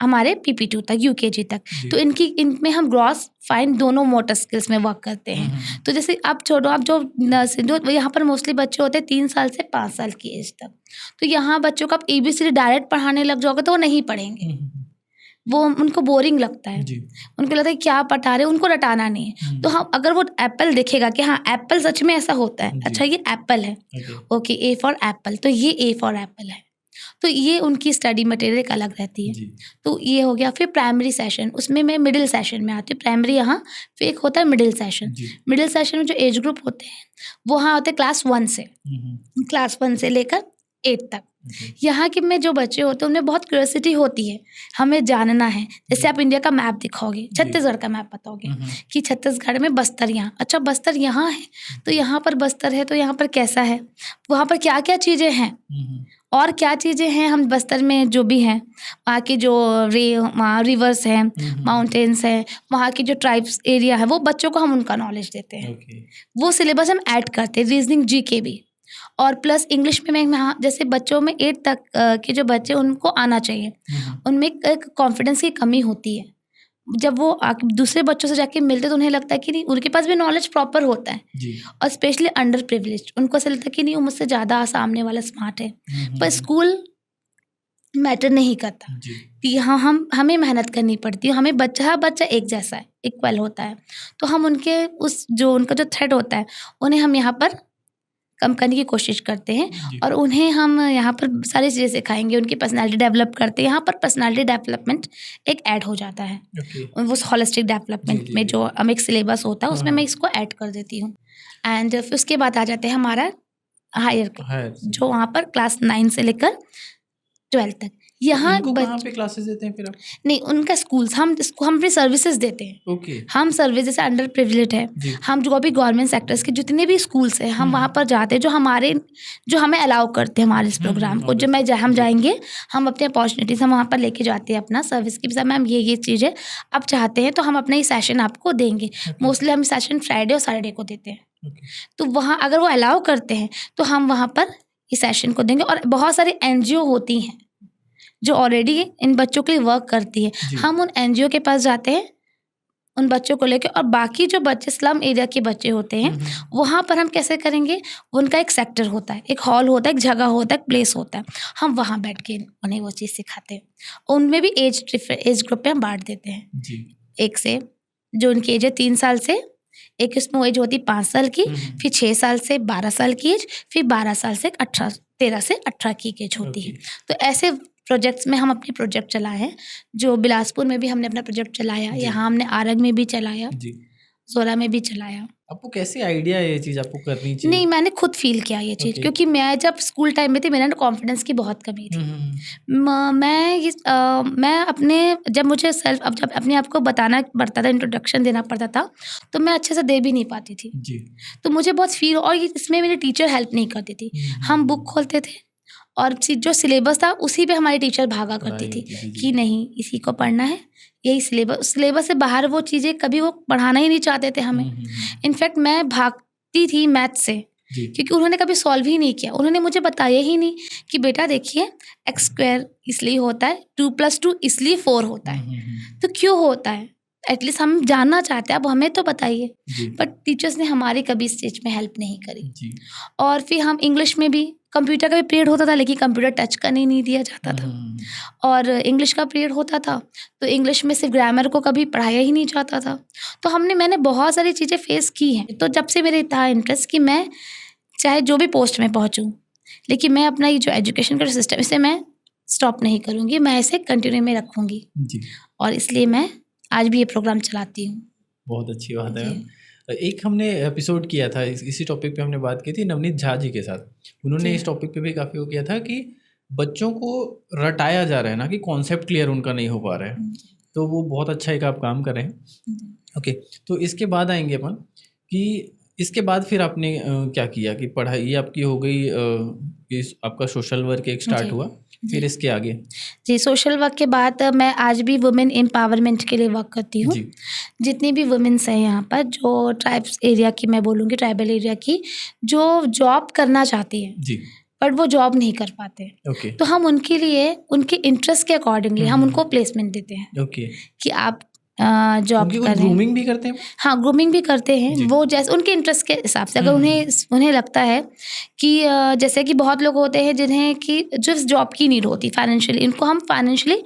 हमारे PP2 तक, UKG तक। जी। तो इनमें हम ग्रॉस फाइन दोनों मोटर स्किल्स में वर्क करते हैं। तो जैसे आप छोड़ो, आप जो यहाँ पर मोस्टली बच्चे होते हैं 3 साल से 5 साल की एज तक। तो यहाँ बच्चों को आप ABCD डायरेक्ट पढ़ाने लग जाओगे तो वो नहीं पढ़ेंगे, वो उनको बोरिंग लगता है। जी। उनको लगता है क्या पढ़ा रहे, उनको रटाना नहीं है। तो हम अगर वो एप्पल देखेगा कि हाँ एप्पल सच में ऐसा होता है, जी। अच्छा ये एप्पल है, okay. Okay A for Apple, तो ये A फॉर एप्पल है। तो ये उनकी स्टडी मटेरियल एक अलग रहती है। जी। तो ये हो गया। फिर प्राइमरी सेशन, उसमें मैं मिडिल सेशन में आती हूँ। प्राइमरी यहाँ, फिर एक होता है मिडिल सेशन। जी। मिडिल सेशन में जो एज ग्रुप होते हैं वो यहाँ होते हैं क्लास 1 से, क्लास 1 से लेकर 8 तक। ओके। यहाँ के में जो बच्चे होते हैं उनमें बहुत क्यूरियोसिटी होती है, हमें जानना है। जैसे आप इंडिया का मैप दिखाओगे, छत्तीसगढ़ का मैप बताओगे कि छत्तीसगढ़ में बस्तर यहाँ, अच्छा बस्तर यहाँ है, तो यहाँ पर बस्तर है, तो यहाँ पर कैसा है, वहाँ पर क्या क्या चीज़ें हैं और क्या चीज़ें हैं हम बस्तर में जो भी हैं, वहाँ की जो वहाँ रिवर्स हैं, माउंटेन्स हैं, वहाँ की जो ट्राइब्स एरिया है, वो बच्चों को हम उनका नॉलेज देते हैं। ओके। वो सिलेबस हम ऐड करते हैं, रीजनिंग GK भी। और प्लस इंग्लिश में मैं हाँ, जैसे बच्चों में 8 तक के जो बच्चे उनको आना चाहिए, उनमें एक कॉन्फिडेंस की कमी होती है। जब वो दूसरे बच्चों से जाके मिलते तो उन्हें लगता है कि नहीं, उनके पास भी नॉलेज प्रॉपर होता है। जी। और स्पेशली अंडर प्रिविलेज, उनको ऐसा लगता है कि नहीं वो मुझसे ज़्यादा सामने वाला स्मार्ट है। पर स्कूल मैटर नहीं करता जी। कि हाँ हमें मेहनत करनी पड़ती है, हमें बच्चा एक जैसा है, इक्वल होता है। तो हम उनके उनका जो थ्रेड होता है उन्हें हम यहाँ पर कम करने की कोशिश करते हैं। जी। और उन्हें हम यहाँ पर सारी चीज़ें सिखाएंगे, उनकी पर्सनालिटी डेवलप करते हैं। यहाँ पर पर्सनालिटी डेवलपमेंट एक ऐड हो जाता है। ओके। वो होलिस्टिक डेवलपमेंट जी, में जी। जो हम एक सिलेबस होता है उसमें मैं इसको ऐड कर देती हूँ। एंड फिर उसके बाद आ जाते हैं हमारा हायर, जो वहाँ पर क्लास 9 से लेकर 12 तक। यहाँ इनको कहाँ पे क्लासेस देते हैं फिर आप? नहीं, उनका स्कूल्स हम अपनी सर्विसेज देते हैं। ओके। हम सर्विस जैसे अंडर प्रिविलेज है, जी। हम जो भी गवर्नमेंट सेक्टर्स के जितने भी स्कूल्स हैं हम वहाँ पर जाते हैं, जो हमें अलाउ करते हैं हमारे इस प्रोग्राम को। हम जाएंगे, हम अपने अपॉर्चुनिटीज हम वहाँ पर लेके जाते हैं अपना सर्विस की भी, मैम ये चीज़ें आप चाहते हैं तो हम अपना ये सेशन आपको देंगे। मोस्टली हम सेशन फ्राइडे और सैटरडे को देते हैं। तो वहाँ अगर वो अलाउ करते हैं तो हम वहाँ पर इस सेशन को देंगे। और बहुत सारी NGO होती हैं जो ऑलरेडी इन बच्चों के लिए वर्क करती है, हम उन NGO के पास जाते हैं उन बच्चों को लेकर। और बाकी जो बच्चे स्लम एरिया के बच्चे होते हैं वहाँ पर हम कैसे करेंगे, उनका एक सेक्टर होता है, एक हॉल होता है, एक जगह होता है, एक प्लेस होता है, हम वहाँ बैठ के उन्हें वो चीज़ सिखाते हैं। उनमें भी एज ग्रुप पे हम बांट देते हैं जी। एक से जो उनकी एज है 3 साल से, एक इसमें एज होती है 5 साल की, फिर 6 साल से 12 साल की एज, फिर 12 साल से 13 से 18 की एज होती है। तो ऐसे प्रोजेक्ट्स में हम अपने प्रोजेक्ट चलाए हैं, जो बिलासपुर में भी हमने अपना प्रोजेक्ट चलाया, यहाँ हमने आरग में भी चलाया, जोरा में भी चलाया। आपको कैसे आइडिया है ये चीज़ आपको करनी चाहिए? नहीं, मैंने खुद फील किया ये चीज़, क्योंकि मैं जब स्कूल टाइम में थी मेरे ना कॉन्फिडेंस की बहुत कमी थी। मैं अपने जब मुझे जब अपने आप को बताना पड़ता था, इंट्रोडक्शन देना पड़ता था, तो मैं अच्छे से दे भी नहीं पाती थी। जी। तो मुझे बहुत फील, और इसमें मेरी टीचर हेल्प नहीं करती थी। हम बुक खोलते थे और जो सिलेबस था उसी पे हमारी टीचर भागा करती थी कि नहीं इसी को पढ़ना है, यही सिलेबस से बाहर वो चीज़ें कभी वो पढ़ाना ही नहीं चाहते थे हमें। इनफैक्ट मैं भागती थी मैथ से, क्योंकि उन्होंने कभी सॉल्व ही नहीं किया। उन्होंने मुझे बताया ही नहीं कि बेटा देखिए x² इसलिए होता है, 2+2 इसलिए 4 होता है। तो क्यों होता है, एटलीस्ट हम जानना चाहते हैं, अब हमें तो बताइए। बट टीचर्स ने हमारी कभी स्टेज में हेल्प नहीं करी। और फिर हम इंग्लिश में भी, कंप्यूटर का भी पीरियड होता था लेकिन कंप्यूटर टच करने नहीं दिया जाता था। और इंग्लिश का पीरियड होता था तो इंग्लिश में सिर्फ ग्रामर को कभी पढ़ाया ही नहीं जाता था। तो मैंने बहुत सारी चीज़ें फेस की हैं। तो जब से मेरे था इंटरेस्ट कि मैं चाहे जो भी पोस्ट में पहुँचूँ, लेकिन मैं अपना ये जो एजुकेशन का सिस्टम, इसे मैं स्टॉप नहीं करूँगी, मैं इसे कंटिन्यू में रखूँगी। और इसलिए मैं आज भी ये प्रोग्राम चलाती हूँ। बहुत अच्छी बात है। एक हमने एपिसोड किया था इसी टॉपिक पे, हमने बात की थी नवनीत झा जी के साथ। उन्होंने इस टॉपिक पे भी काफ़ी वो किया था कि बच्चों को रटाया जा रहा है ना, कि कॉन्सेप्ट क्लियर उनका नहीं हो पा रहा है। तो वो बहुत अच्छा एक आप काम कर रहे हैं। ओके, तो इसके बाद आएंगे अपन कि इसके बाद फिर आपने क्या किया कि पढ़ाई आपकी हो गई, आपका सोशल वर्क एक स्टार्ट हुआ, फिर इसके आगे? जी, सोशल वर्क के बाद मैं आज भी वुमेन एम्पावरमेंट के लिए वर्क करती हूँ। जितनी भी वुमेन्स हैं यहाँ पर, जो ट्राइब्स एरिया की, मैं बोलूँगी ट्राइबल एरिया की, जो जॉब करना चाहती है, बट वो जॉब नहीं कर पाते, ओके तो हम उनके लिए उनके इंटरेस्ट के अकॉर्डिंगली हम उनको प्लेसमेंट देते हैं ओके। कि आप जॉब उनकी कुछ करें। ग्रूमिंग भी करते हैं? हाँ, ग्रूमिंग भी करते हैं जी। वो, जैसे उनके इंटरेस्ट के हिसाब से। अगर उन्हें लगता है कि जैसे कि बहुत लोग होते हैं जिन्हें कि जो जॉब की नीड होती फाइनेंशियली, इनको हम फाइनेंशियली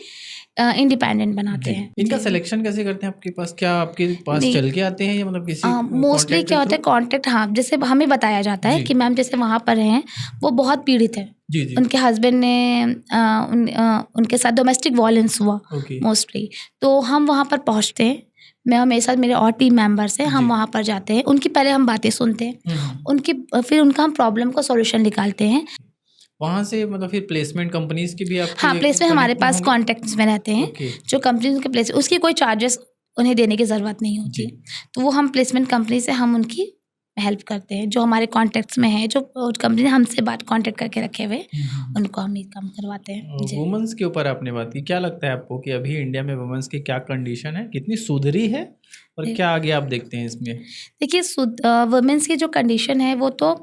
इंडिपेंडेंट बनाते हैं। इनका सिलेक्शन कैसे करते हैं आपके पास? क्या आपके पास नहीं, चल के आते हैं या मतलब किसी मोस्टली contact क्या के होता है, through? कॉन्टेक्ट, हाँ, जैसे हमें बताया जाता है जी। कि मैम जैसे वहाँ पर हैं, वो बहुत पीड़ित है, जी जी। उनके हस्बैंड ने उनके साथ डोमेस्टिक वायलेंस हुआ ओके मोस्टली, तो हम वहाँ पर पहुँचते हैं। मैं और मेरे साथ मेरे और टीम मेंबर्स हैं, हम जी। वहाँ पर जाते हैं, उनकी पहले हम बातें सुनते हैं, उनकी फिर उनका हम प्रॉब्लम का सॉल्यूशन निकालते हैं। वहाँ से मतलब फिर प्लेसमेंट कंपनीज की भी आपके हाँ, प्लेसमेंट हमारे connect में पास होंगे? कॉन्टैक्ट्स में रहते हैं, ओके जो कंपनीज के प्लेस, उसकी कोई चार्जेस उन्हें देने की ज़रूरत नहीं जी। होती, तो वो हम प्लेसमेंट कंपनी से हम उनकी हेल्प करते हैं, जो हमारे कॉन्टैक्ट्स में है, जो कंपनी ने हमसे बात कॉन्टैक्ट करके रखे हुए, उनको हम ये काम करवाते हैं। जी। वुमेन्स के ऊपर आपने बात की, क्या लगता है आपको कि अभी इंडिया में वुमेन्स की क्या कंडीशन है, कितनी सुधरी है और क्या आगे आप देखते हैं इसमें? देखिए, वुमेन्स की जो कंडीशन है वो तो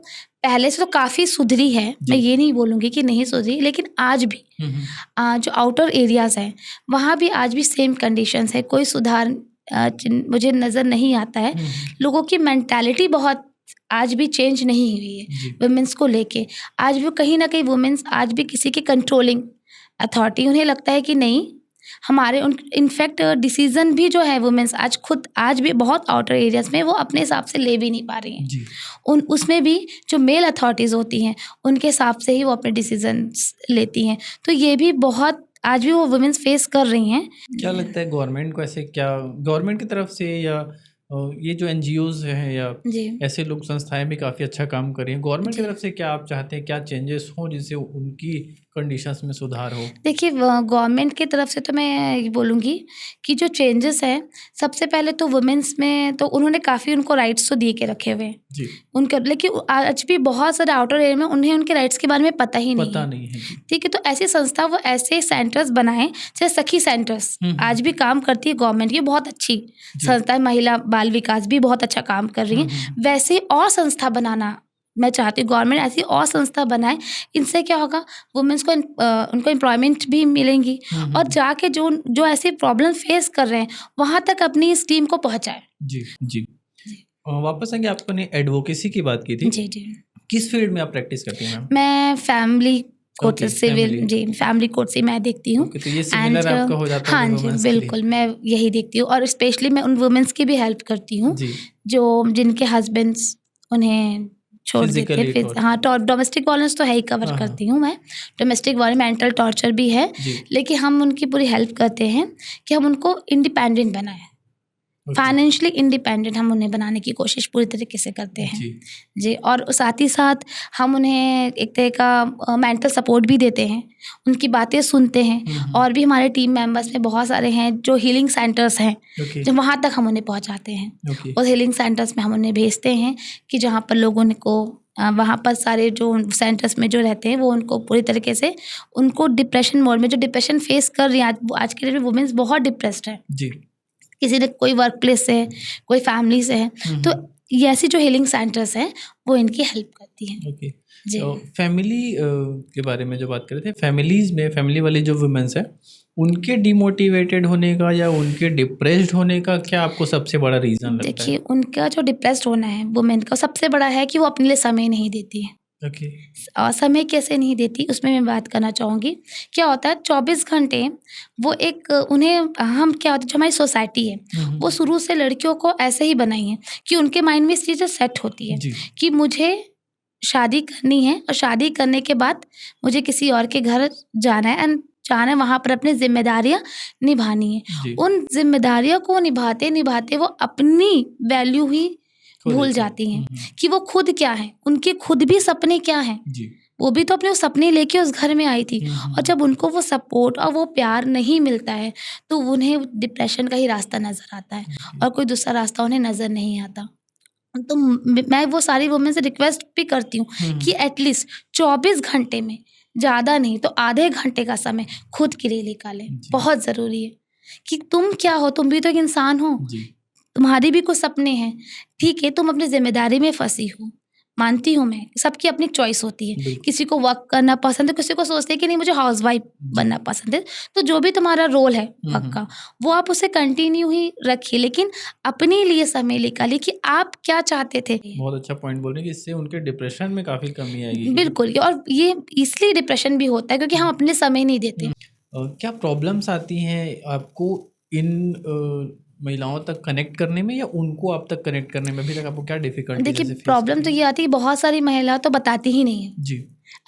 पहले से तो काफ़ी सुधरी है, जी। मैं ये नहीं बोलूँगी कि नहीं सुधरी, लेकिन आज भी जो आउटर एरियाज़ हैं वहाँ भी आज भी सेम कंडीशंस है, कोई सुधार मुझे नज़र नहीं आता है। लोगों की मेंटालिटी बहुत आज भी चेंज नहीं हुई है जी। वुमेन्स को लेके। आज भी कहीं ना कहीं वुमेन्स आज भी किसी की कंट्रोलिंग अथॉरिटी, उन्हें लगता है कि नहीं हमारे उन इनफैक्ट डिसीजन भी जो है वुमेन्स आज खुद आज भी बहुत आउटर एरियाज में वो अपने हिसाब से ले भी नहीं पा रही हैं। जी। उसमें भी जो मेल अथॉरिटीज़ होती हैं उनके हिसाब से ही वो अपने डिसीजंस लेती हैं, तो ये भी बहुत आज भी वो वुमेन्स फेस कर रही हैं। क्या लगता है गवर्नमेंट को ऐसे, क्या गवर्नमेंट की तरफ से या ये जो एनजीओज हैं या जी। ऐसे लोग संस्थाएं भी काफ़ी अच्छा काम कर रही हैं, गवर्नमेंट की जी। तरफ से क्या आप चाहते हैं, क्या चेंजेस हों जिससे उनकी कंडीशंस में सुधार हो? देखिए, गवर्नमेंट की तरफ से तो मैं ये बोलूँगी कि जो चेंजेस हैं, सबसे पहले तो वुमेन्स में तो उन्होंने काफ़ी उनको राइट्स तो दिए के रखे हुए हैं जी। उनके, लेकिन आज भी बहुत सारे आउटर एरिया में उन्हें उनके राइट्स के बारे में पता ही नहीं पता है। नहीं है जी। ठीक है, तो ऐसी संस्था वो ऐसे सेंटर्स बनाएं, जैसे सखी सेंटर्स आज भी काम करती है गवर्नमेंट, ये बहुत अच्छी संस्था है, महिला बाल विकास भी बहुत अच्छा काम कर रही है। वैसे और संस्था बनाना मैं चाहती हूँ, गवर्नमेंट ऐसी और संस्था बनाए, इनसे क्या होगा, वुमेन्स को उनको एम्प्लॉयमेंट भी मिलेंगी और जाके जो ऐसी प्रॉब्लम फेस कर रहे हैं वहाँ तक अपनी इस टीम को पहुँचाए। जी जी। वापस आएंगे, आपने एडवोकेसी की बात की थी। जी जी। किस फील्ड में आप प्रैक्टिस करती हैं मैम? मैं family court Okay, civil family। जी, फैमिली कोर्ट से मैं देखती हूँ। तो ये सिमिलर आपका हो जाता हाँ है जी, वुमेन्स के लिए? बिल्कुल मैं यही देखती हूँ और स्पेशली मैं उन वुमेन्स की भी हेल्प करती हूँ जी। जो जिनके हस्बैंड्स उन्हें छोड़ देते Physically हैं। हाँ, तो डोमेस्टिक वायलेंस तो है ही, कवर हाँ, करती हूँ मैं। डोमेस्टिक वायलेंस, मेंटल टॉर्चर भी है, जी। लेकिन हम उनकी पूरी हेल्प करते हैं कि हम उनको इंडिपेंडेंट बनाएं, फाइनेंशियली इंडिपेंडेंट हम उन्हें बनाने की कोशिश पूरी तरीके से करते हैं। जी। जी, और साथ ही साथ हम उन्हें एक तरह का मेंटल सपोर्ट भी देते हैं, उनकी बातें सुनते हैं। और भी हमारे टीम मेंबर्स में बहुत सारे हैं जो हीलिंग सेंटर्स हैं, ओके जो वहाँ तक हम उन्हें पहुँचाते हैं। ओके और हीलिंग सेंटर्स में हम उन्हें भेजते हैं कि जहाँ पर लोगों को वहाँ पर सारे जो सेंटर्स में जो रहते हैं वो उनको पूरी तरीके से उनको डिप्रेशन मोड में, जो डिप्रेशन फेस कर रही हैं आज के डेट में वुमेन्स बहुत डिप्रेस्ड है, जी। किसी ने कोई वर्क प्लेस से है, कोई फैमिली से है, तो ये ऐसी जो हीलिंग सेंटर्स हैं वो इनकी हेल्प करती हैं। ओके। जी। तो फैमिली के बारे में जो बात कर रहे थे, फैमिलीज में फैमिली वाली जो वुमेन्स हैं उनके डिमोटिवेटेड होने का या उनके डिप्रेस्ड होने का क्या आपको सबसे बड़ा रीज़न लगता है? देखिए, उनका जो डिप्रेस्ड होना है वुमेन का, सबसे बड़ा है कि वो अपने लिए समय नहीं देती है। ओके। और समय कैसे नहीं देती उसमें मैं बात करना चाहूँगी। क्या होता है 24 घंटे वो एक उन्हें हम क्या होता है, जो हमारी सोसाइटी है वो शुरू से लड़कियों को ऐसे ही बनाई है कि उनके माइंड में इस चीज़ें सेट होती है जी। कि मुझे शादी करनी है और शादी करने के बाद मुझे किसी और के घर जाना है एंड जाना है, वहाँ पर अपनी जिम्मेदारियाँ निभानी है। जी। उन जिम्मेदारियों को निभाते निभाते वो अपनी वैल्यू ही भूल जाती हैं कि वो खुद क्या है, उनके खुद भी सपने क्या हैं। जी। वो भी तो अपने सपने लेके उस घर में आई थी और जब उनको वो सपोर्ट और वो प्यार नहीं मिलता है तो उन्हें डिप्रेशन का ही रास्ता नज़र आता है और कोई दूसरा रास्ता उन्हें नज़र नहीं आता। तो मैं वो सारी वुमेन से रिक्वेस्ट भी करती हूँ कि एटलीस्ट 24 घंटे में, ज़्यादा नहीं तो आधे घंटे का समय खुद के लिए निकालें। बहुत ज़रूरी है कि तुम क्या हो, तुम भी तो एक इंसान हो, जी। तुम्हारी भी कुछ सपने हैं। ठीक है, तुम अपनी जिम्मेदारी में फंसी हो, मानती हूँ मैं, सबकी अपनी चॉइस होती है। बिल्कुल। किसी को वर्क करना पसंद है, किसी को सोचते है कि नहीं मुझे हाउसवाइफ बनना पसंद है। तो जो भी तुम्हारा रोल है वर्क का, वो आप उसे कंटिन्यू ही रखिए, लेकिन अपने लिए समय निकालिए कि आप क्या चाहते थे। बहुत अच्छा पॉइंट बोल रहे हैं कि इससे उनके डिप्रेशन में काफ़ी कमी आएगी। बिल्कुल, और ये इसलिए डिप्रेशन भी होता है क्योंकि हम अपने समय नहीं देते। क्या प्रॉब्लम्स आती हैं आपको इन महिलाओं तक कनेक्ट करने में, या उनको आप तक कनेक्ट करने में अभी तक आपको क्या डिफिकल्टीज देखिए, ऐसे फेस प्रॉब्लम तो ये आती है, बहुत सारी महिला तो बताती ही नहीं है जी।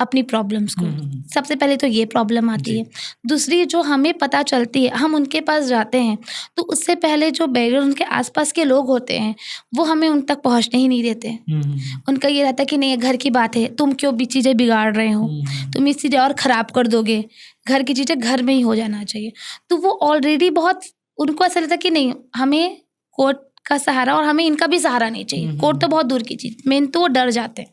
अपनी प्रॉब्लम्स को। हम्म। सबसे पहले तो ये प्रॉब्लम आती जी। है। दूसरी, जो हमें पता चलती है, हम उनके पास जाते हैं तो उससे पहले जो बैरियर उनके आसपास के लोग होते हैं वो हमें उन तक पहुंचने ही नहीं देते। उनका ये रहता है कि नहीं, ये घर की बात है, तुम क्यों भी चीज़ें बिगाड़ रहे हो, तुम इस चीज़ें और ख़राब कर दोगे, घर की चीज़ें घर में ही हो जाना चाहिए। तो वो ऑलरेडी बहुत, उनको ऐसा लगता है कि नहीं, हमें कोर्ट का सहारा और हमें इनका भी सहारा नहीं चाहिए। कोर्ट तो बहुत दूर की चीज़, मेन तो वो डर जाते हैं।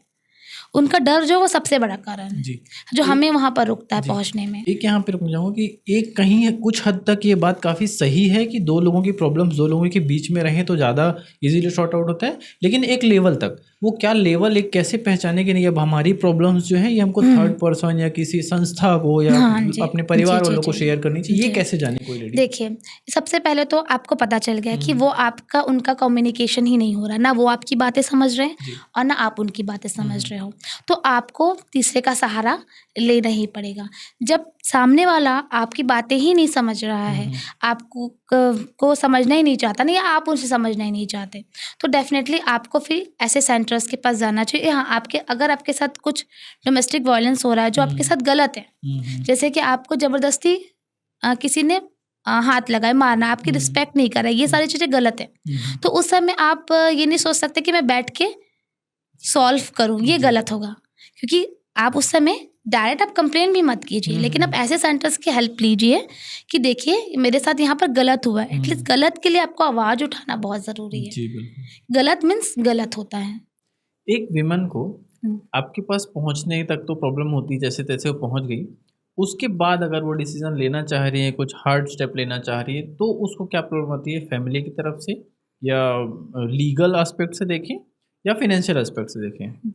उनका डर जो वो सबसे बड़ा कारण है जी। जो हमें वहाँ पर रुकता है जी। पहुँचने में। एक यहाँ पे रुकना चाहूँगा कि एक कहीं कुछ हद तक ये बात काफ़ी सही है कि दो लोगों की प्रॉब्लम्स दो लोगों के बीच में रहें तो ज़्यादा इजीली सॉर्ट आउट होता है, लेकिन एक लेवल तक, वो क्या लेवल, एक कैसे पहचाने कि नहीं अब हमारी प्रॉब्लम्स जो है ये हमको थर्ड पर्सन या किसी संस्था को या हाँ जी। अपने परिवार जी, वालों को जी। शेयर करनी चाहिए, ये जी। कैसे जाने कोई लेडी? देखिए, सबसे पहले तो आपको पता चल गया कि वो आपका उनका कम्युनिकेशन ही नहीं हो रहा, ना वो आपकी बातें समझ रहे हैं जी। और ना आप उनकी बातें समझ रहे हो। तो आपको तीसरे का सहारा लेना ही पड़ेगा। जब सामने वाला आपकी बातें ही नहीं समझ रहा है, आपको को समझना ही नहीं चाहता, नहीं, आप उनसे समझना ही नहीं चाहते, तो डेफिनेटली आपको फिर ऐसे सेंटर्स के पास जाना चाहिए। हाँ, अगर आपके साथ कुछ डोमेस्टिक वायलेंस हो रहा है जो आपके साथ गलत है, जैसे कि आपको ज़बरदस्ती किसी ने हाथ लगाए, मारना, आपकी रिस्पेक्ट नहीं कर रहा है, ये सारी चीज़ें गलत है। तो उस समय आप ये नहीं सोच सकते कि मैं बैठ के सॉल्व करूँ, ये गलत होगा। क्योंकि आप उस समय डायरेक्ट आप कंप्लेन भी मत कीजिए, लेकिन आप ऐसे सेंटर्स की हेल्प लीजिए कि देखिए मेरे साथ यहाँ पर गलत हुआ है। एटलीस्ट गलत के लिए आपको आवाज़ उठाना बहुत ज़रूरी है। जी बिल्कुल। गलत मीन्स गलत होता है। एक विमन को आपके पास पहुंचने तक तो प्रॉब्लम होती है, जैसे तैसे वो पहुंच गई, उसके बाद अगर वो डिसीजन लेना चाह रही है, कुछ हार्ड स्टेप लेना चाह रही है, तो उसको क्या प्रॉब्लम आती है? फैमिली की तरफ से, या लीगल एस्पेक्ट से देखें, या फिनेंशियल एस्पेक्ट से देखें?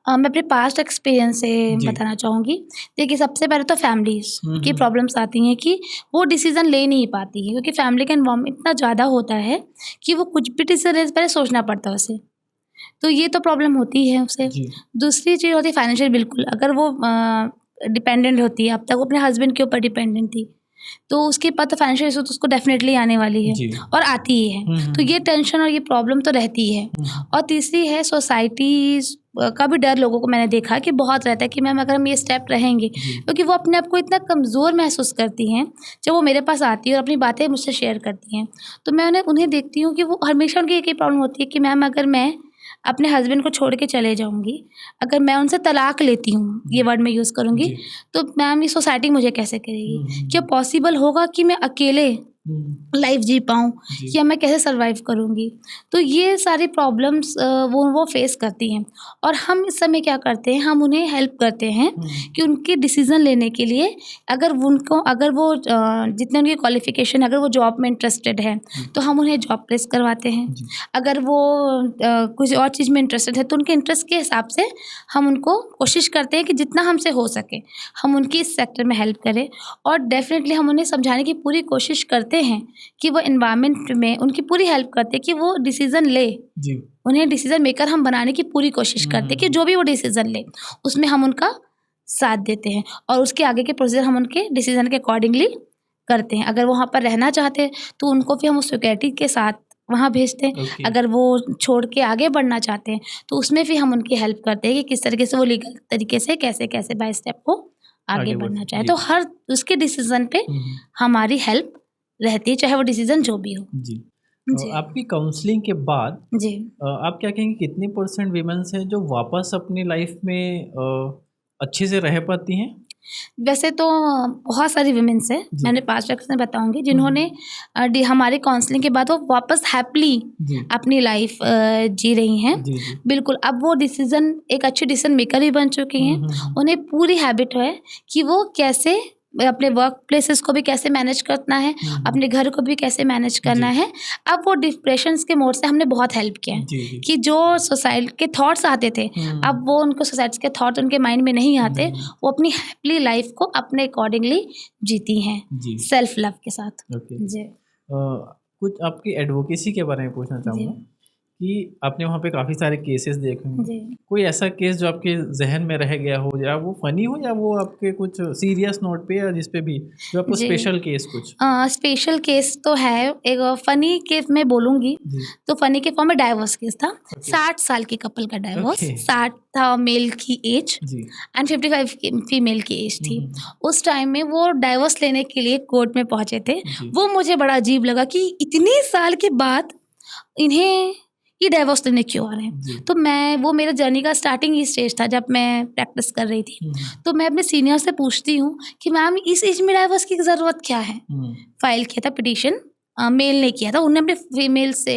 मैं अपने पास्ट एक्सपीरियंस से जी। बताना चाहूँगी। देखिए, सबसे पहले तो फैमिलीज़ की हम्म। प्रॉब्लम्स आती हैं कि वो डिसीज़न ले नहीं पाती है, क्योंकि फैमिली का इन्वॉल्वमेंट इतना ज़्यादा होता है कि वो कुछ भी डिसीजन लेने से पहले सोचना पड़ता है उसे। तो ये तो प्रॉब्लम होती है उसे। जी। दूसरी चीज़ होती है फाइनेंशियल। बिल्कुल, अगर वो डिपेंडेंट होती है, अब तक वो अपने हस्बैंड के ऊपर डिपेंडेंट थी, तो उसके बाद तो फाइनेंशियल इशू तो उसको डेफिनेटली आने वाली है जी। और आती ही है। तो ये टेंशन और ये प्रॉब्लम तो रहती है। और तीसरी है सोसाइटीज़ का भी डर। लोगों को मैंने देखा कि बहुत रहता है कि मैम अगर हम ये स्टेप रहेंगे, क्योंकि वो अपने आप को इतना कमज़ोर महसूस करती हैं जब वो मेरे पास आती है और अपनी बातें मुझसे शेयर करती हैं। तो मैं उन्हें देखती हूँ कि वो हमेशा उनकी एक ही प्रॉब्लम होती है कि मैम अगर मैं अपने हस्बैंड को छोड़ के चले जाऊँगी, अगर मैं उनसे तलाक लेती हूँ, ये वर्ड मैं यूज़ करूँगी, तो मैम ये सोसाइटी मुझे कैसे करेगी? क्या पॉसिबल होगा कि मैं अकेले लाइफ जी पाऊँ, या मैं कैसे सर्वाइव करूँगी? तो ये सारी प्रॉब्लम्स वो फेस करती हैं। और हम इस समय क्या करते हैं, हम उन्हें हेल्प करते हैं कि उनके डिसीज़न लेने के लिए, अगर वो जितने उनकी क्वालिफिकेशन, अगर वो जॉब में इंटरेस्टेड है तो हम उन्हें जॉब प्लेस करवाते हैं। अगर वो कुछ और चीज़ में इंटरेस्टेड है तो उनके इंटरेस्ट के हिसाब से हम उनको कोशिश करते हैं कि जितना हमसे हो सके हम उनकी इस सेक्टर में हेल्प करें। और डेफिनेटली हम उन्हें समझाने की पूरी कोशिश करते हैं कि वो एनवायरनमेंट में उनकी पूरी हेल्प करते हैं कि वो डिसीज़न ले। जी। उन्हें डिसीज़न मेकर हम बनाने की पूरी कोशिश करते हैं कि जो भी वो डिसीज़न ले उसमें हम उनका साथ देते हैं, और उसके आगे के प्रोसीजर हम उनके डिसीज़न के अकॉर्डिंगली करते हैं। अगर वो वहाँ पर रहना चाहते हैं तो उनको फिर हम उस सिक्योरिटी के साथ वहाँ भेजते हैं। अगर वो छोड़ के आगे बढ़ना चाहते हैं तो उसमें फिर हम उनकी हेल्प करते हैं कि किस तरीके से वो लीगल तरीके से कैसे बाय स्टेप वो आगे बढ़ना चाहे। तो हर उसके डिसीज़न पे हमारी हेल्प रहती है, चाहे वो डिसीज़न जो भी हो। जी। आपकी काउंसलिंग के बाद जी। आप क्या कहेंगे, कितनी % वीमेंस हैं जो वापस अपनी लाइफ में अच्छे से रह पाती हैं? वैसे तो बहुत सारी विमेंस हैं, मैंने 5 में बताऊंगी जिन्होंने हमारे काउंसलिंग के बाद वो वापस हैप्पीली अपनी लाइफ जी रही हैं। बिल्कुल, अब वो डिसीज़न एक अच्छे डिसीजन मेकर भी बन चुकी हैं। उन्हें पूरी हैबिट है कि वो कैसे अपने वर्क प्लेसेस को भी कैसे मैनेज करना है, अपने घर को भी कैसे मैनेज करना है। अब वो डिप्रेशंस के मोड से हमने बहुत हेल्प किया है जी। कि जो सोसाइटी के थॉट्स आते थे, अब वो उनको सोसाइटी के थॉट उनके माइंड में नहीं आते, वो अपनी हैप्पी लाइफ को अपने अकॉर्डिंगली जीती हैं, जी। सेल्फ लव के साथ। ओके। जी कुछ आपकी एडवोकेसी के बारे में पूछना चाहूँगा कि आपने वहाँ पे काफ़ी सारे केसेस देखे होंगे। जी कोई ऐसा केस जो आपके जहन में रह गया हो, या वो फनी हो या वो आपके कुछ सीरियस नोट पे, या जिस पे भी जो आपको जी। स्पेशल केस कुछ? स्पेशल केस तो है, एक फ़नी केस मैं बोलूँगी जी। तो फ़नी के फॉर्म में डाइवोर्स केस था। 60 साल के कपल का डाइवोर्स, ओके। 60 था मेल की एज जी। एंड 55 की फीमेल की एज थी। उस टाइम में वो डाइवोर्स लेने के लिए कोर्ट में पहुँचे थे। जी। वो मुझे बड़ा अजीब लगा कि इतने साल के बाद इन्हें ये डाइवोर्स लेने क्यों आ रहे हैं। जी। तो वो मेरा जर्नी का स्टार्टिंग ही स्टेज था जब मैं प्रैक्टिस कर रही थी। तो मैं अपने सीनियर से पूछती हूँ कि मैम इस एज में डाइवोर्स की ज़रूरत क्या है। फाइल किया था पिटीशन, मेल ने किया था, उन्होंने अपने फीमेल से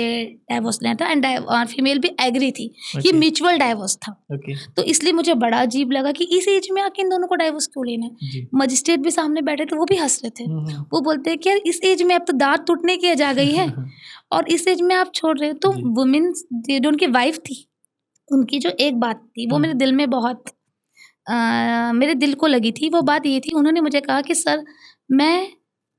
डाइवोर्स लेना था एंड फीमेल भी एग्री थी। ये म्यूचुअल डाइवोर्स था। ओके। तो इसलिए मुझे बड़ा अजीब लगा कि इस एज में आके इन दोनों को डाइवोर्स क्यों लेना है। जी। मजिस्ट्रेट भी सामने बैठे थे, वो भी हंस रहे थे। वो बोलते हैं कि यार इस एज में अब तो दांत टूटने की एज आ गई है और इस एज में आप छोड़ रहे हो। तो वुमेन जो उनकी वाइफ थी, उनकी जो एक बात थी वो मेरे दिल में बहुत मेरे दिल को लगी थी। वो बात ये थी, उन्होंने मुझे कहा कि सर मैं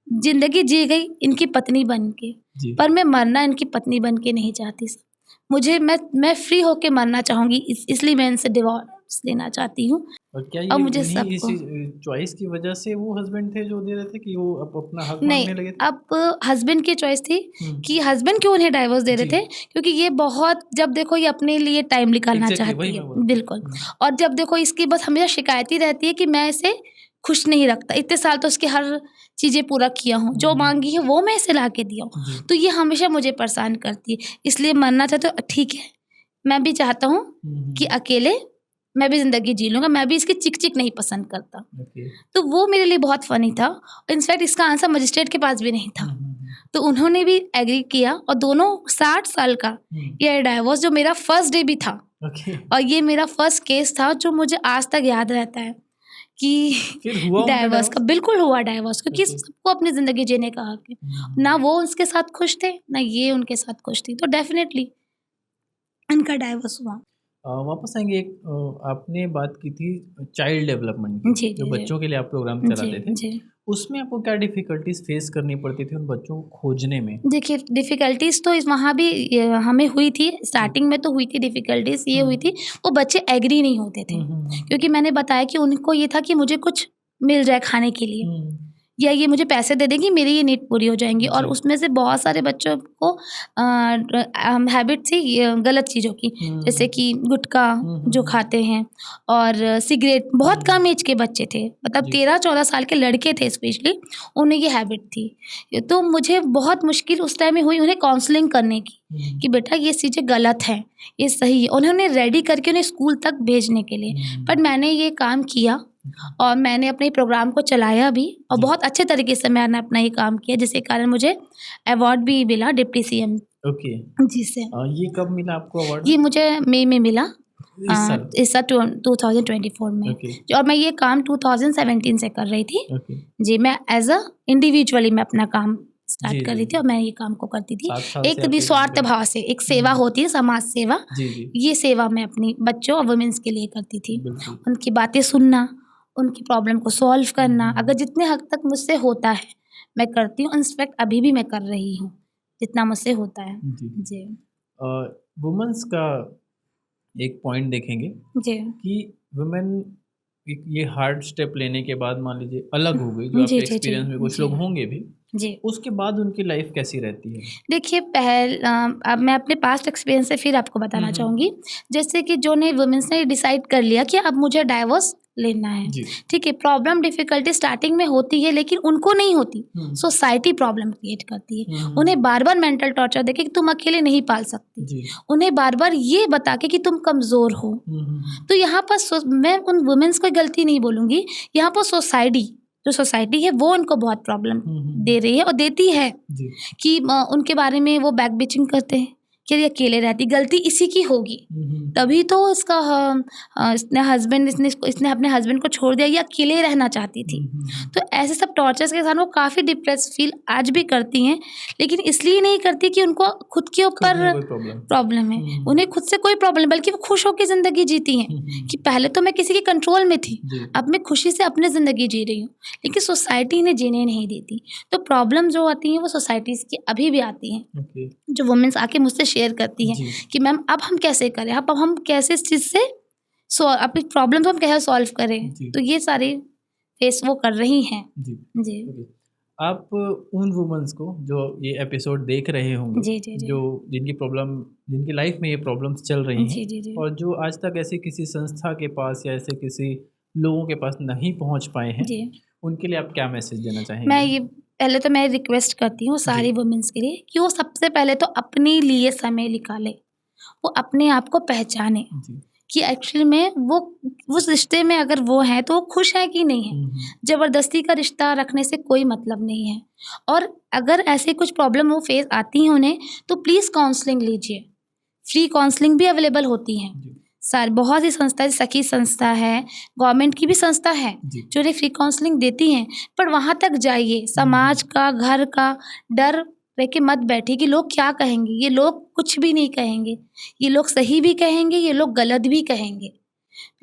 जिंदगी जी गई इनकी पत्नी बन के, पर मैं मरना इनकी पत्नी बन के नहीं चाहती सर। मुझे मैं फ्री होके मरना चाहूँगी, इसलिए मैं इनसे डिवोर्स लेना चाहती हूँ। और क्या अब ये मुझे उन्हीं इसी सबको चॉइस की वजह से वो हस्बैंड थे जो दे रहे थे कि वो अपना हक नहीं, मांगने लगे थे? अब हस्बैंड की चॉइस थी कि हस्बैंड क्यों उन्हें डाइवोर्स दे रहे थे, क्योंकि ये बहुत, जब देखो ये अपने लिए टाइम निकालना Exactly, वही चाहती मैं है, बोल रहा हूँ। बिल्कुल। और जब देखो इसकी बस हमेशा शिकायत ही रहती है कि मैं इसे खुश नहीं रखता, इतने साल तो उसकी हर चीज़ें पूरा किया हूँ, जो मांगी है वो मैं इसे ला के दिया हूँ। जी। तो ये हमेशा मुझे परेशान करती है, इसलिए मरना चाहते हो ठीक है, मैं भी चाहता हूँ कि अकेले मैं भी ज़िंदगी जी लूँगा, मैं भी इसकी चिक-चिक नहीं पसंद करता। ओके। तो वो मेरे लिए बहुत फ़नी था। इनफैक्ट इसका आंसर मजिस्ट्रेट के पास भी नहीं था। तो उन्होंने भी एग्री किया और दोनों 60 साल का ये डाइवोर्स, जो मेरा फर्स्ट डे भी था ओके। और ये मेरा फर्स्ट केस था, जो मुझे आज तक याद रहता है कि फिर हुआ उनका डाइवोर्स का बिल्कुल हुआ डाइवोर्स, क्योंकि ओके। सबको अपनी ज़िंदगी जीने का हक है। ना वो उसके साथ खुश थे, ना ये उनके साथ खुश थी, तो डेफिनेटली उनका डाइवोर्स हुआ। वापस आएंगे आपने बात की थी चाइल्ड डेवलपमेंट की, जी, जो जी, बच्चों के लिए आप प्रोग्राम जी, चलाते थे, जी। उसमें आपको क्या डिफ़िकल्टीज़ फेस करनी पड़ती थी उन बच्चों को खोजने में? देखिए डिफ़िकल्टीज़ तो वहाँ भी हमें हुई थी, स्टार्टिंग में तो हुई थी डिफ़िकल्टीज़, ये हुई थी, वो बच्चे एग्री नहीं होते थे। क्योंकि मैंने बताया कि उनको ये था कि मुझे कुछ मिल जाए खाने के लिए, या ये मुझे पैसे दे देंगी, मेरी ये नीड पूरी हो जाएंगी। और उसमें से बहुत सारे बच्चों को हैबिट थी गलत चीज़ों की, जैसे कि गुटखा जो खाते हैं और सिगरेट। बहुत कम एज के बच्चे थे, मतलब 13-14 साल के लड़के थे स्पेशली, उन्हें ये हैबिट थी। तो मुझे बहुत मुश्किल उस टाइम में हुई उन्हें काउंसलिंग करने की कि बेटा ये चीज़ें गलत हैं, ये सही है। उन्होंने रेडी करके उन्हें स्कूल तक भेजने के लिए, बट मैंने ये काम किया और मैंने अपने प्रोग्राम को चलाया भी और बहुत अच्छे तरीके से मैंने अपना ये काम किया, जिसके कारण मुझे अवार्ड भी मिला डिप्टी सीएम ओके। जी से। ये कब मिला आपको अवार्ड? ये मुझे मई में मिला, इस साल? इस साल 2024 में। ओके। और मैं ये काम 2017 से कर रही थी। ओके। जी, मैं एज अ इंडिविजुअली मैं अपना काम जी, स्टार्ट कर जी, रही थी और मैं ये काम को करती थी 7 साल से एक आप ये निस्वार्थ काम कर भाव से। एक सेवा होती है, समाज सेवा, जी, जी, ये सेवा मैं अपनी बच्चों और वुमेन्स के लिए करती थी। बिल्कुल। उनकी बातें सुनना, उनकी प्रॉब्लम को सॉल्व करना, अगर जितने हद तक मुझसे होता है मैं करती हूँ। इनफैक्ट अभी भी मैं कर रही हूँ जितना मुझसे होता है। जी। जी वुमेन्स का एक पॉइंट देखेंगे जी कि वुमेन ये हार्ड स्टेप लेने के बाद मान लीजिए अलग हो गई, जो जी आपके जी एक्सपीरियंस में कुछ जी लोग होंगे भी, जी। उसके बाद उनकी लाइफ कैसी रहती है? देखिए अब मैं अपने पास्ट एक्सपीरियंस से फिर आपको बताना चाहूँगी। जैसे कि जो ने वुमेन्स ने डिसाइड कर लिया कि अब मुझे डाइवोर्स लेना है, जी। ठीक है। प्रॉब्लम डिफ़िकल्टी स्टार्टिंग में होती है, लेकिन उनको नहीं होती, सोसाइटी प्रॉब्लम क्रिएट करती है। उन्हें बार-बार मेंटल टॉर्चर देके कि तुम अकेले नहीं पाल सकती, जी। उन्हें बार-बार ये बता के कि तुम कमज़ोर हो। तो यहाँ पर मैं उन वुमेन्स को गलती नहीं बोलूँगी, यहाँ पर जो सोसाइटी है वो उनको बहुत प्रॉब्लम दे रही है और देती है जी। कि उनके बारे में वो बैक बिचिंग करते हैं कि ये अकेले रहती, गलती इसी की होगी, तभी तो इसका इसने अपने हस्बैंड को छोड़ दिया, ये अकेले रहना चाहती थी। तो ऐसे सब टॉर्चर्स के साथ वो काफ़ी डिप्रेस फील आज भी करती हैं, लेकिन इसलिए नहीं करती कि उनको खुद के ऊपर प्रॉब्लम है, उन्हें खुद से कोई प्रॉब्लम, बल्कि वो खुश होकर ज़िंदगी जीती हैं कि पहले तो मैं किसी के कंट्रोल में थी, अब मैं खुशी से अपनी ज़िंदगी जी रही हूँ, लेकिन सोसाइटी इन्हें जीने नहीं देती। तो प्रॉब्लम जो आती हैं वो सोसाइटीज़ की अभी भी आती हैं, जो वुमेन्स आके मुझसे शेयर करती हैं कि मैम अब हम कैसे करें, अब हम कैसे इस चीज़ से अपनी प्रॉब्लम को हम कैसे सॉल्व करें। तो ये सारे फेस वो कर रही हैं। जी आप उन वुमेन्स को जो ये एपिसोड देख रहे होंगे, जी। जो जिनकी लाइफ में ये प्रॉब्लम्स चल रही हैं, जी। और जो आज तक ऐसे किसी संस्था के पास या ऐसे किसी लोगों के पास नहीं पहुंच पाए हैं, उनके लिए आप क्या मैसेज देना चाहेंगे? मैं रिक्वेस्ट करती हूँ सारी वुमेन्स के लिए कि वो सबसे पहले तो अपने लिए समय निकाले, वो अपने आप को पहचाने कि एक्चुअली में वो उस रिश्ते में अगर वो हैं तो वो खुश है कि नहीं है। ज़बरदस्ती का रिश्ता रखने से कोई मतलब नहीं है, और अगर ऐसे कुछ प्रॉब्लम वो फेस आती हैं उन्हें, तो प्लीज़ काउंसलिंग लीजिए, फ्री काउंसलिंग भी अवेलेबल होती हैं। बहुत सी संस्था, सखी संस्था है, गवर्नमेंट की भी संस्था है जो उन्हें फ्री काउंसलिंग देती हैं, पर वहाँ तक जाइए, समाज का, घर का डर रह के मत बैठिए कि लोग क्या कहेंगे। ये लोग कुछ भी नहीं कहेंगे, ये लोग सही भी कहेंगे, ये लोग गलत भी कहेंगे,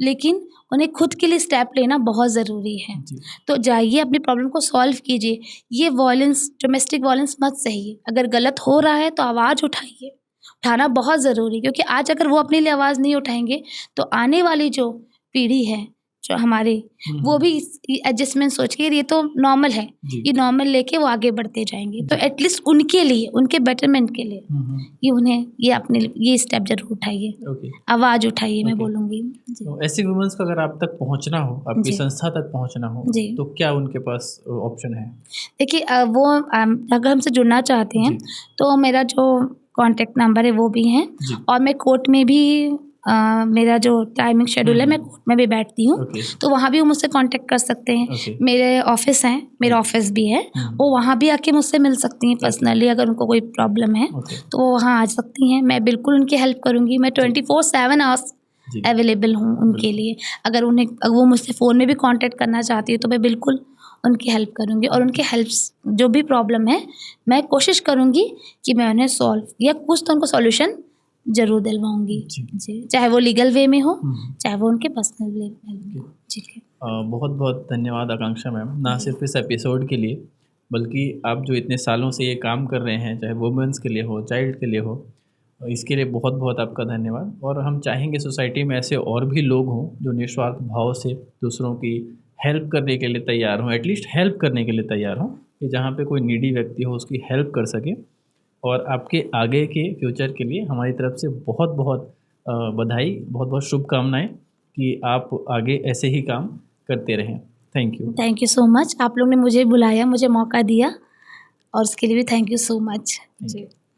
लेकिन उन्हें खुद के लिए स्टेप लेना बहुत ज़रूरी है। तो जाइए, अपनी प्रॉब्लम को सॉल्व कीजिए। ये वायलेंस, डोमेस्टिक वायलेंस मत सहिए, अगर गलत हो रहा है तो आवाज़ उठाइए, उठाना बहुत ज़रूरी, क्योंकि आज अगर वो अपने लिए आवाज़ नहीं उठाएंगे तो आने वाली जो पीढ़ी है, जो हमारी, वो भी एडजस्टमेंट सोच के ये तो नॉर्मल है, ये नॉर्मल लेके वो आगे बढ़ते जाएंगे। तो एटलीस्ट उनके लिए, उनके बेटरमेंट के लिए ये उन्हें ये स्टेप जरूर उठाइए, आवाज़ उठाइए, मैं बोलूँगी। तो ऐसी वुमेन्स को अगर आप तक पहुँचना हो, आपकी संस्था तक पहुँचना हो, तो क्या उनके पास ऑप्शन है? देखिए, वो अगर हमसे जुड़ना चाहते हैं तो मेरा जो कॉन्टैक्ट नंबर है वो भी है, और मैं कोर्ट में भी मेरा जो टाइमिंग शेड्यूल है, मैं कोर्ट में भी बैठती हूँ, तो वहाँ भी वो मुझसे कांटेक्ट कर सकते हैं। मेरे ऑफिस हैं, मेरा ऑफिस भी है, वो वहाँ भी आके मुझसे मिल सकती हैं पर्सनली, अगर उनको कोई प्रॉब्लम है तो वो वहाँ आ सकती हैं। मैं बिल्कुल उनकी हेल्प करूँगी, मैं 24/7 आवर्स अवेलेबल हूँ उनके लिए। अगर वो मुझसे फ़ोन में भी कॉन्टेक्ट करना चाहती है तो मैं बिल्कुल उनकी हेल्प करूँगी, और उनके हेल्प्स जो भी प्रॉब्लम है मैं कोशिश करूँगी कि मैं उन्हें सॉल्व या कुछ तो उनको सॉल्यूशन ज़रूर दिलवाऊँगी जी, चाहे वो लीगल वे में हो, चाहे वो उनके पर्सनल वे में हो। ठीक है, बहुत बहुत धन्यवाद आकांक्षा मैम, ना सिर्फ इस एपिसोड के लिए, बल्कि आप जो इतने सालों से ये काम कर रहे हैं, चाहे वुमेन्स के लिए हो, चाइल्ड के लिए हो, इसके लिए बहुत बहुत आपका धन्यवाद। और हम चाहेंगे सोसाइटी में ऐसे और भी लोग हों जो निस्वार्थ भाव से दूसरों की हेल्प करने के लिए तैयार हों, एटलीस्ट हेल्प करने के लिए तैयार हों, कि जहाँ पे कोई नीडी व्यक्ति हो उसकी हेल्प कर सके। और आपके आगे के फ्यूचर के लिए हमारी तरफ से बहुत बहुत बधाई, बहुत बहुत शुभकामनाएं कि आप आगे ऐसे ही काम करते रहें। Thank you so much. आप लोग ने मुझे बुलाया, मुझे मौका दिया, और उसके लिए भी thank you so much ji.